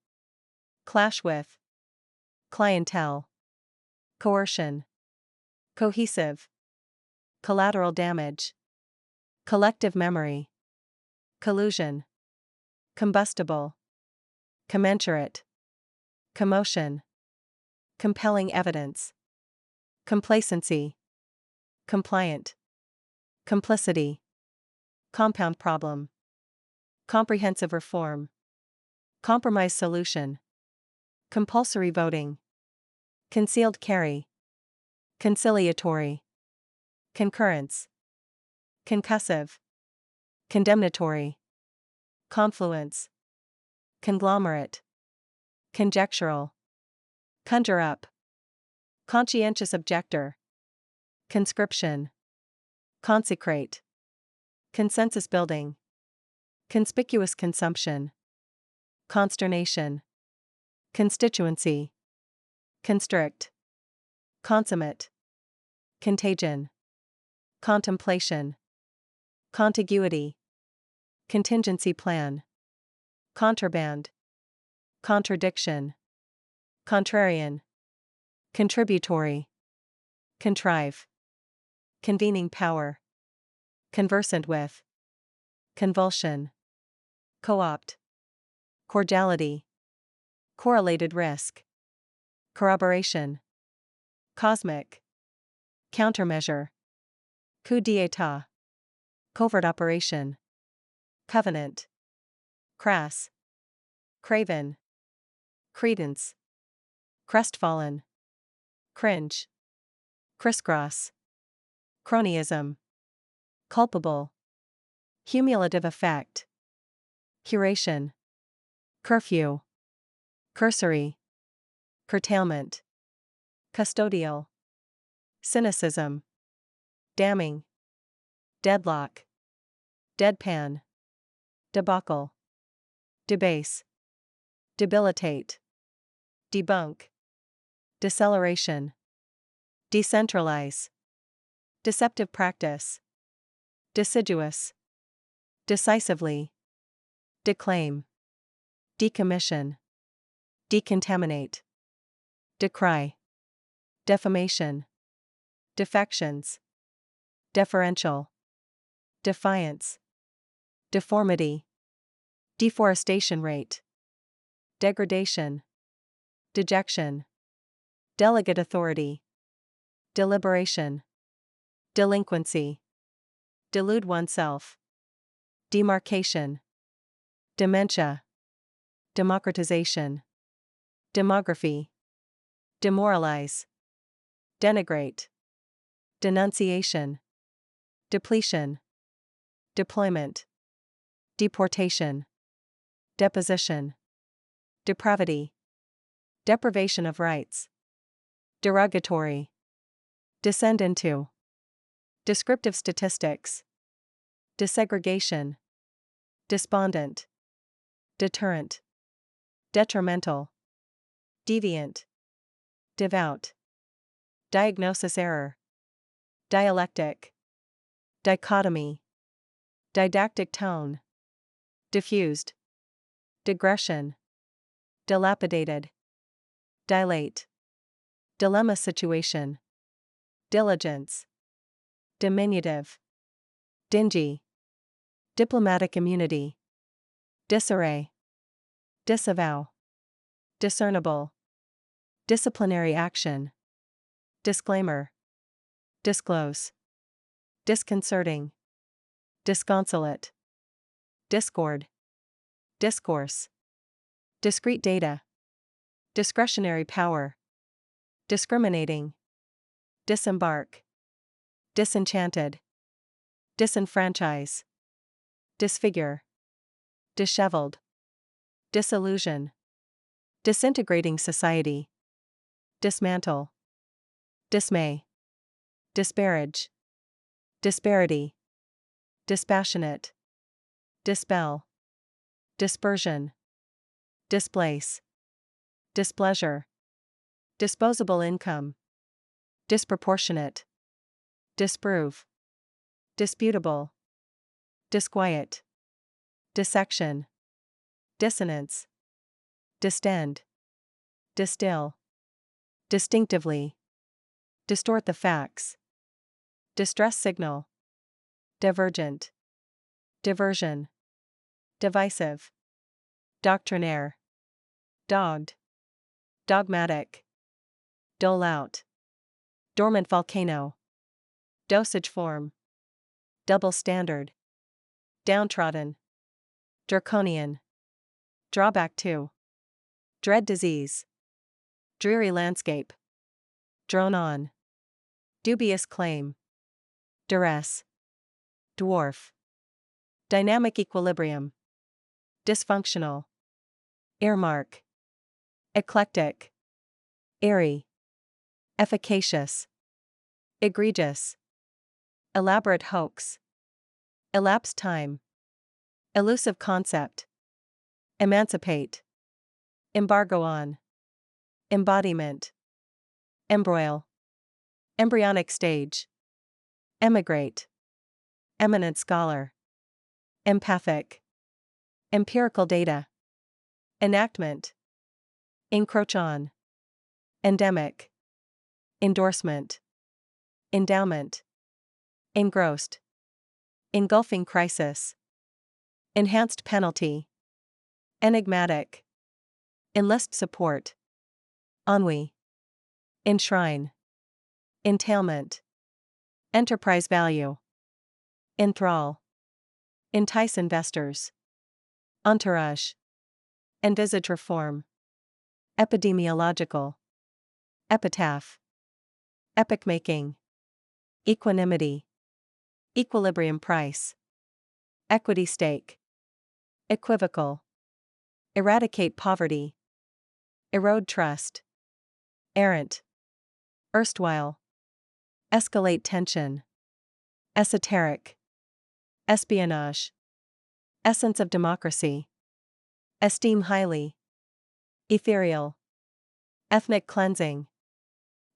S1: clash with, clientele, coercion, cohesive, collateral damage, collective memory, collusion, combustible, commensurate, commotion, compelling evidence, complacency, compliant, complicity, compound problem, comprehensive reform, compromise solution, compulsory voting, concealed carry, conciliatory, concurrence, concussive, condemnatory, confluence, conglomerate, conjectural, conjure up, conscientious objector, conscription, consecrate, consensus building, conspicuous consumption, consternation, constituency, constrict, consummate, contagion, contemplation, contiguity, contingency plan, contraband, contradiction, contrarian, contributory, contrive, convening power, conversant with, convulsion, co-opt, cordiality, correlated risk, corroboration, cosmic, countermeasure, coup d'état, covert operation, covenant, crass, craven, credence, crestfallen, cringe, crisscross, cronyism, culpable, cumulative effect, curation, curfew, cursory, curtailment, custodial, cynicism, damning, deadlock, deadpan, debacle, debase, debilitate, debunk, deceleration, decentralize, deceptive practice, deciduous, decisively, declaim, decommission, decontaminate, decry, defamation, defections, deferential, defiance, deformity, deforestation rate, degradation, dejection, delegate authority, deliberation, delinquency, delude oneself, demarcation, dementia, democratization, demography, demoralize, denigrate, denunciation, depletion, deployment, deportation, deposition, depravity, deprivation of rights, derogatory, descend into, descriptive statistics, desegregation, despondent, deterrent, detrimental, deviant, devout, diagnosis error, dialectic, dichotomy, didactic tone, diffused, digression, dilapidated, dilate, dilemma situation, diligence, diminutive, dingy, diplomatic immunity, disarray, disavow, discernible, disciplinary action, disclaimer, disclose, disconcerting, disconsolate, discord, discourse, discrete data, discretionary power, discriminating, disembark, disenchanted, disenfranchise, disfigure, disheveled, disillusion, disintegrating society, dismantle, dismay, disparage, disparity, dispassionate, dispel, dispersion, displace, displeasure, disposable income, disproportionate, disprove, disputable, disquiet, dissection, dissonance, distend, distill, distinctively, distort the facts, distress signal, divergent, diversion, divisive, doctrinaire, dogged, dogmatic, dole out, dormant volcano, dosage form, double standard, downtrodden, draconian, drawback to, dread disease, dreary landscape, drone on, dubious claim, duress, dwarf, dynamic equilibrium, dysfunctional, earmark, eclectic, airy, efficacious, egregious, elaborate hoax, elapsed time, elusive concept, emancipate, embargo on, embodiment, embroil, embryonic stage, emigrate, eminent scholar, empathic, empirical data, enactment, encroach on, endemic, endorsement, endowment, engrossed, engulfing crisis, enhanced penalty, enigmatic, enlist support, ennui, enshrine, entailment, enterprise value, enthrall, entice investors, entourage, envisage reform, epidemiological, epitaph, epic making, equanimity, equilibrium price, equity stake, equivocal, eradicate poverty, erode trust, errant, erstwhile, escalate tension, esoteric, espionage, essence of democracy, esteem highly, ethereal, ethnic cleansing,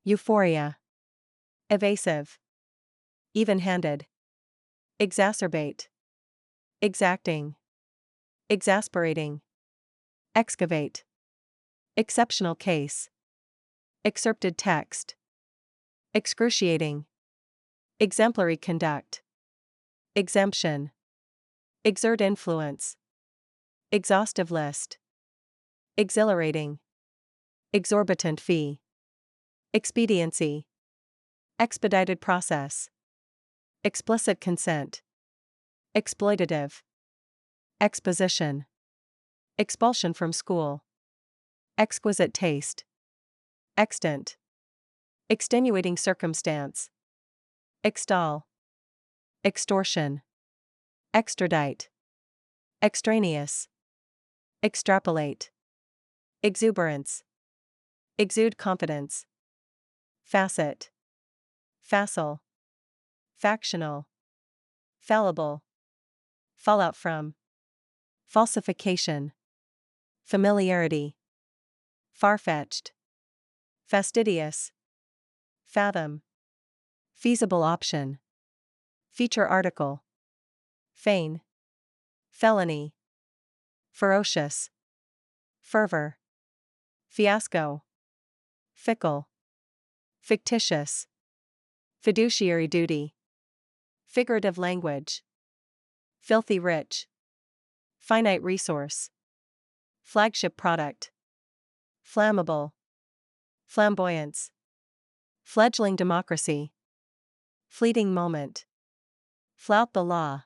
S1: euphoria, evasive, even-handed, exacerbate, exacting, exasperating, excavate, exceptional case, excerpted text, excruciating, exemplary conduct, exemption, exert influence, exhaustive list, exhilarating, exorbitant fee, expediency, expedited process, explicit consent, exploitative, exposition, expulsion from school, exquisite taste, extant, extenuating circumstance, extol, extortion, extradite, extraneous, extrapolate, exuberance, exude confidence, facet, facile, factional, fallible, fallout from, falsification, familiarity, far-fetched, fastidious, fathom, feasible option, feature article, feign, felony, ferocious, fervor, fiasco, fickle, fictitious, fiduciary duty, figurative language, filthy rich, finite resource, flagship product, flammable, flamboyance, fledgling democracy, fleeting moment, flout the law,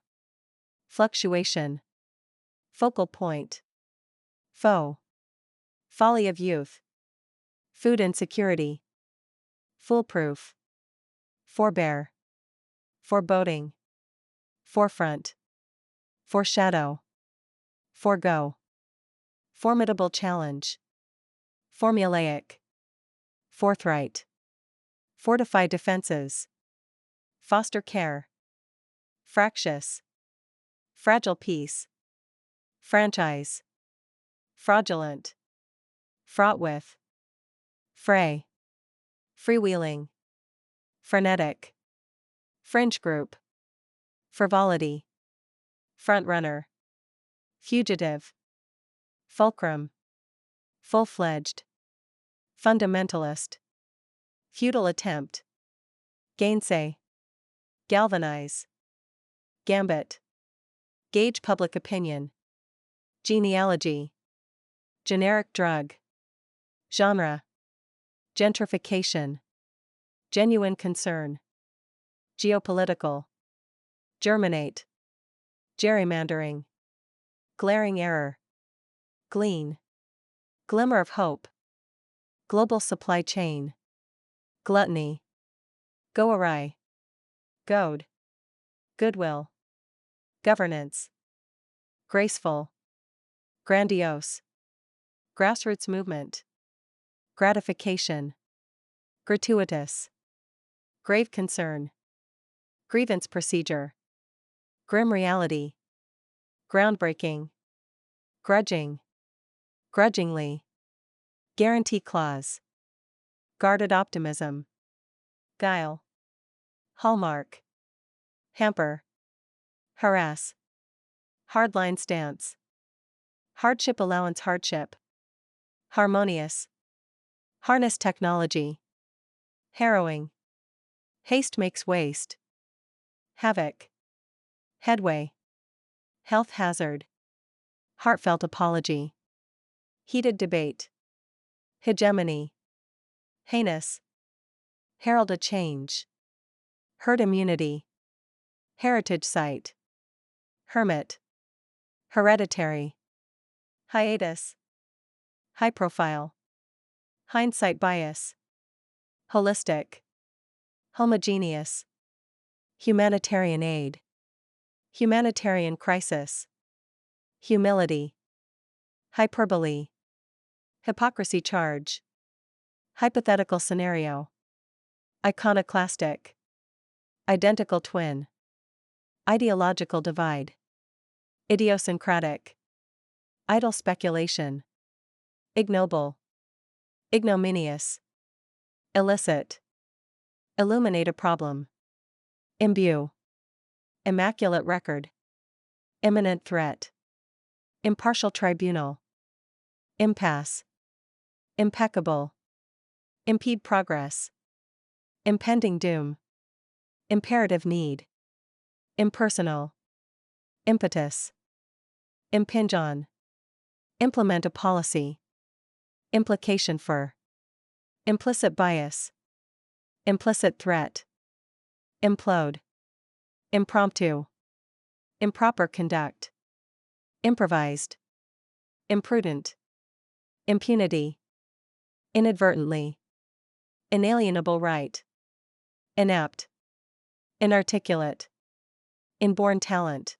S1: fluctuation, focal point, foe, folly of youth, food insecurity, foolproof, forbear, foreboding, forefront, foreshadow, forego, formidable challenge, formulaic, forthright, fortify defenses, foster care, fractious, fragile peace, franchise, fraudulent, fraught with, fray, freewheeling, frenetic, fringe group, frivolity, frontrunner, fugitive, fulcrum, full-fledged, fundamentalist, futile attempt, gainsay, galvanize, gambit, gauge public opinion, genealogy, generic drug, genre, gentrification, genuine concern, geopolitical, germinate, gerrymandering, glaring error, glean, glimmer of hope, global supply chain, gluttony, go awry, goad, goodwill, governance, graceful, grandiose, grassroots movement, gratification, gratuitous, grave concern, grievance procedure, grim reality, groundbreaking, grudging, grudgingly, guarantee clause, guarded optimism, guile, hallmark, hamper, harass, hardline stance, hardship allowance hardship, harmonious, harness technology, harrowing, haste makes waste, havoc, headway, health hazard, heartfelt apology, heated debate, hegemony, heinous, herald a change, herd immunity, heritage site, hermit, hereditary, hiatus, high profile, hindsight bias, holistic, homogeneous, humanitarian aid, humanitarian crisis, humility, hyperbole, hypocrisy charge, hypothetical scenario, iconoclastic, identical twin, ideological divide, idiosyncratic, idle speculation, ignoble, ignominious, illicit, illuminate a problem, imbue, immaculate record, imminent threat, impartial tribunal, impasse, impeccable, impede progress, impending doom, imperative need, impersonal, impetus, impinge on, implement a policy, implication for, implicit bias, implicit threat, implode, impromptu, improper conduct, improvised, imprudent, impunity, inadvertently, inalienable right, inapt, inarticulate, inborn talent,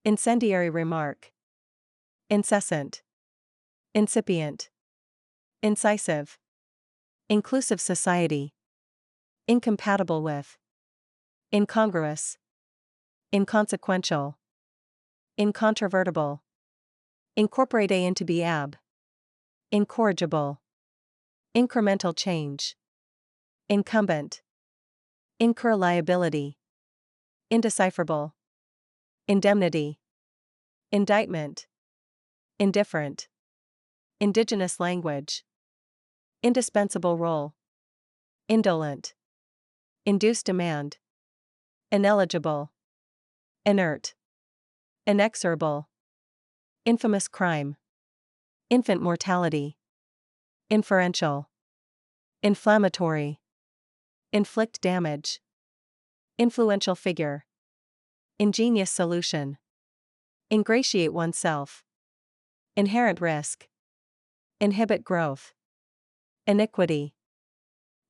S1: incendiary remark, incessant, incipient, incisive, inclusive society, incompatible with, incongruous, inconsequential, incontrovertible, incorporate A into B ab, incorrigible, incremental change, incumbent, incur liability, indecipherable, indemnity, indictment, indifferent, indigenous language, indispensable role, indolent, induced demand, ineligible, inert, inexorable, infamous crime, infant mortality, inferential, inflammatory, inflict damage, influential figure, ingenious solution, ingratiate oneself, inherent risk, inhibit growth, iniquity,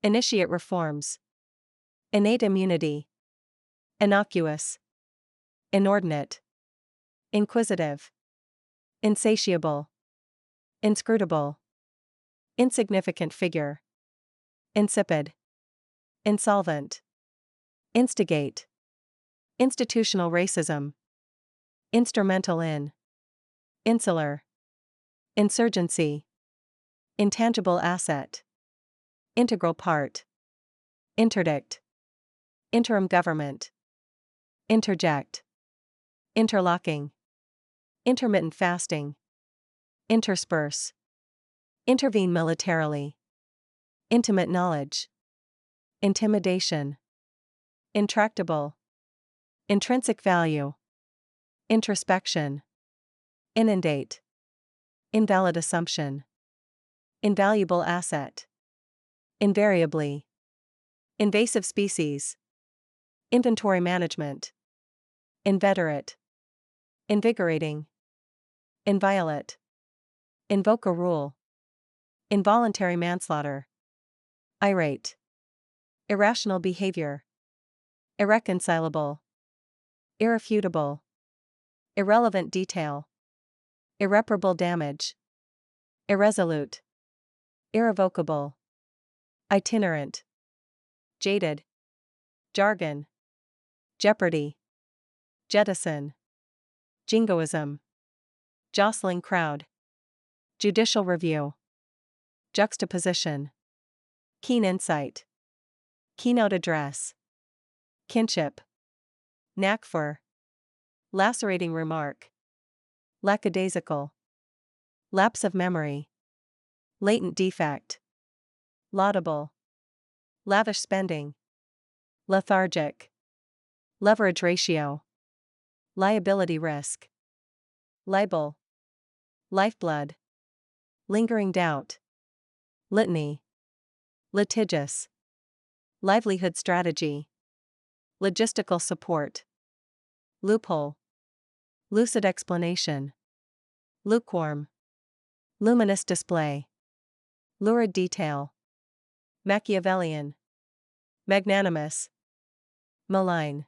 S1: initiate reforms, innate immunity, innocuous, inordinate, inquisitive, insatiable, inscrutable, insignificant figure, insipid, insolvent, instigate, institutional racism, instrumental in, insular, insurgency, intangible asset, integral part, interdict, interim government, interject, interlocking, intermittent fasting, intersperse, intervene militarily, intimate knowledge, intimidation, intractable, intrinsic value, introspection, inundate, invalid assumption, invaluable asset, invariably, invasive species, inventory management, inveterate, invigorating, inviolate, invoke a rule, involuntary manslaughter, irate, irrational behavior, irreconcilable, irrefutable, irrelevant detail, irreparable damage, irresolute, irrevocable, itinerant, jaded, jargon, jeopardy, jettison, jingoism, jostling crowd, judicial review, juxtaposition, keen insight, keynote address, kinship, knack for, lacerating remark, lackadaisical, lapse of memory, latent defect, laudable, lavish spending, lethargic, leverage ratio, liability risk, libel, lifeblood, lingering doubt, litany, litigious, livelihood strategy, logistical support, loophole, lucid explanation, lukewarm, luminous display, lurid detail, Machiavellian, magnanimous, malign,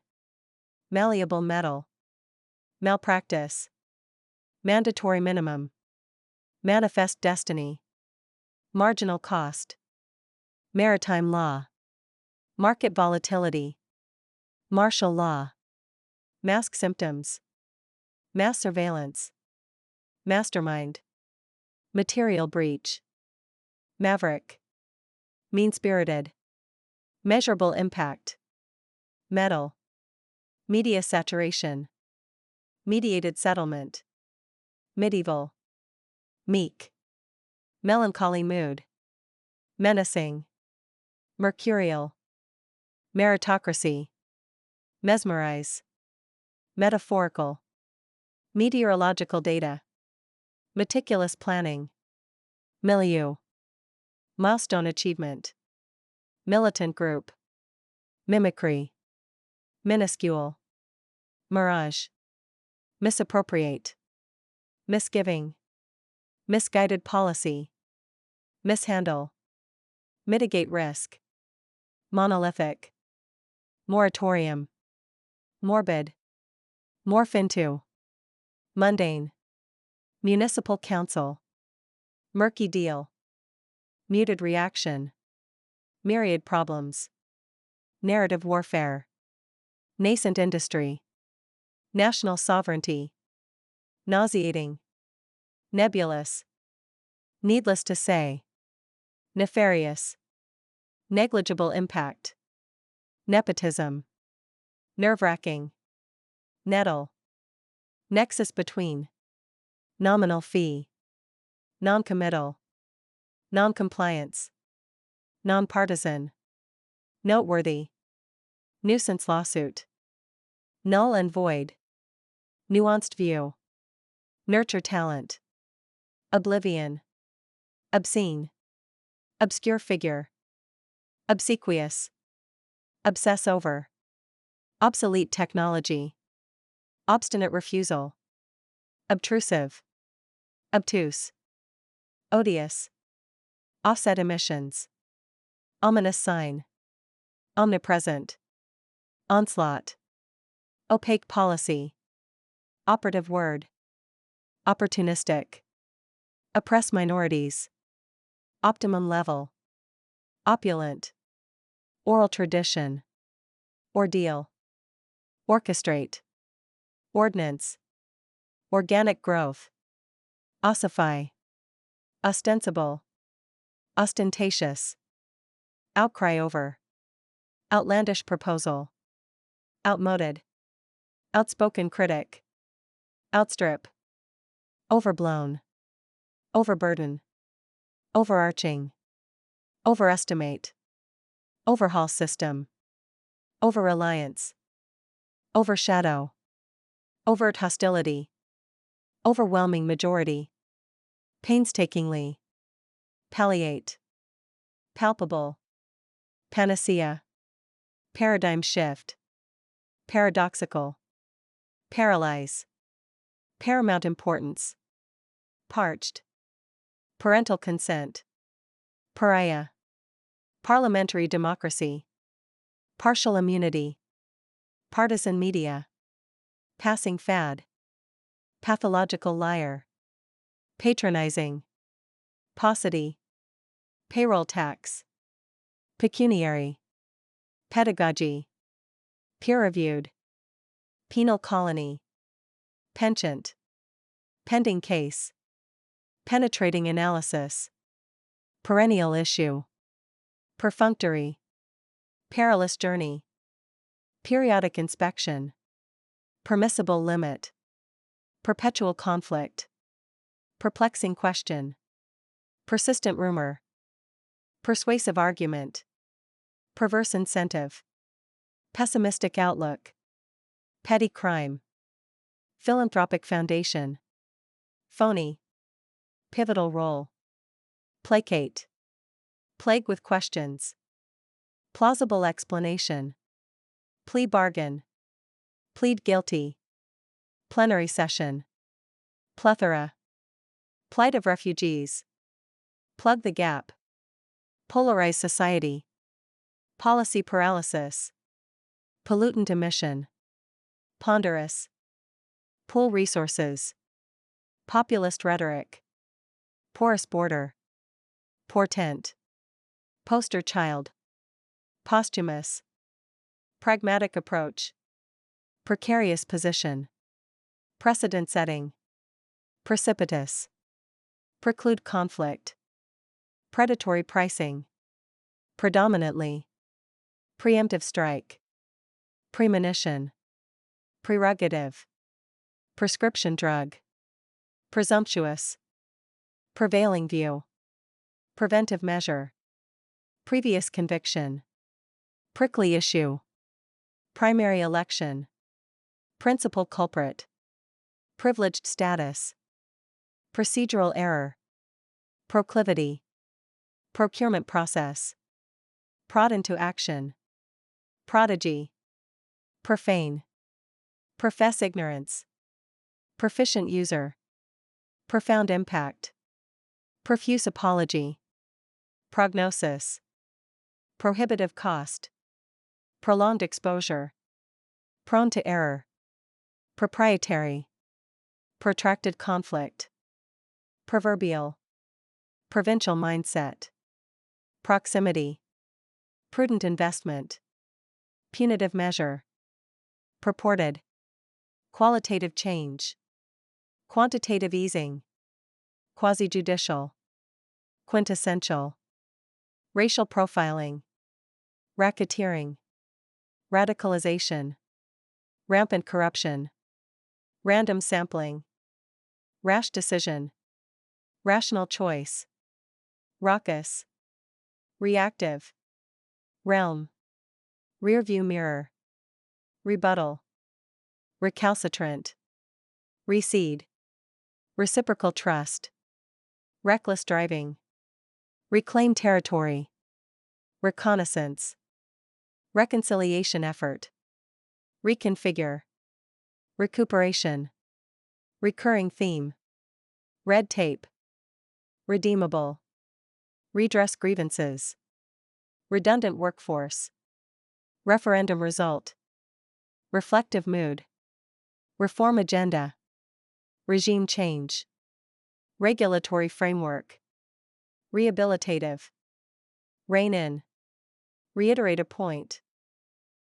S1: malleable metal, malpractice, mandatory minimum, manifest destiny, marginal cost, maritime law, market volatility, martial law, mask symptoms, mass surveillance, mastermind, material breach, maverick, mean-spirited, measurable impact, metal, media saturation, mediated settlement, medieval, meek, melancholy mood, menacing, mercurial, meritocracy, mesmerize, metaphorical, meteorological data, meticulous planning, milieu, milestone achievement, militant group, mimicry, minuscule, mirage, misappropriate, misgiving, misguided policy, mishandle, mitigate risk, monolithic, moratorium, morbid, morph into, mundane, municipal council, murky deal, muted reaction, myriad problems, narrative warfare, nascent industry, national sovereignty, nauseating, nebulous, needless to say, nefarious, negligible impact, nepotism, nerve-wracking, nettle, nexus between, nominal fee, non-committal, non-compliance, non-partisan, noteworthy, nuisance lawsuit, null and void, nuanced view, nurture talent, oblivion, obscene, obscure figure, obsequious, obsess over, obsolete technology, obstinate refusal, obtrusive, obtuse, odious, offset emissions, ominous sign, omnipresent, onslaught, opaque policy, operative word, opportunistic, oppress minorities, optimum level, opulent, oral tradition, ordeal, orchestrate, ordnance, organic growth, ossify, ostensible, ostentatious, outcry over, outlandish proposal, outmoded, outspoken critic, outstrip, overblown, overburden, overarching, overestimate, overhaul system, over-reliance, overshadow, overt hostility, overwhelming majority, painstakingly, palliate, palpable, panacea, paradigm shift, paradoxical, paralyze, paramount importance, parched, parental consent, pariah, parliamentary democracy, partial immunity, partisan media, passing fad, pathological liar, patronizing, paucity, payroll tax, pecuniary, pedagogy, peer-reviewed, penal colony, penchant, pending case, penetrating analysis, perennial issue, perfunctory, perilous journey, periodic inspection, permissible limit, perpetual conflict, perplexing question, persistent rumor, persuasive argument, perverse incentive, pessimistic outlook, petty crime, philanthropic foundation, phony, pivotal role, placate, plague with questions, plausible explanation, plea bargain, plead guilty, plenary session, plethora, plight of refugees, plug the gap, polarize society, policy paralysis, pollutant emission, ponderous, pool resources, populist rhetoric, porous border, portent, poster child, posthumous, pragmatic approach, precarious position, precedent setting, precipitous, preclude conflict, predatory pricing, predominantly, preemptive strike, premonition, prerogative, prescription drug, presumptuous, prevailing view, preventive measure, previous conviction, prickly issue, primary election, principal culprit, privileged status, procedural error, proclivity, procurement process, prod into action, prodigy, profane, profess ignorance, proficient user, profound impact, profuse apology, prognosis, prohibitive cost, prolonged exposure, prone to error, proprietary, protracted conflict, proverbial, provincial mindset, proximity, prudent investment, punitive measure, purported, qualitative change, quantitative easing, quasi-judicial, quintessential, racial profiling, racketeering, radicalization, rampant corruption, random sampling, rash decision, rational choice, raucous, reactive, realm, rearview mirror, rebuttal, recalcitrant, recede, reciprocal trust, reckless driving, reclaim territory, reconnaissance, reconciliation effort, reconfigure, recuperation, recurring theme, red tape, redeemable, redress grievances, redundant workforce, referendum result, reflective mood, reform agenda, regime change, regulatory framework, rehabilitative, rein in, reiterate a point,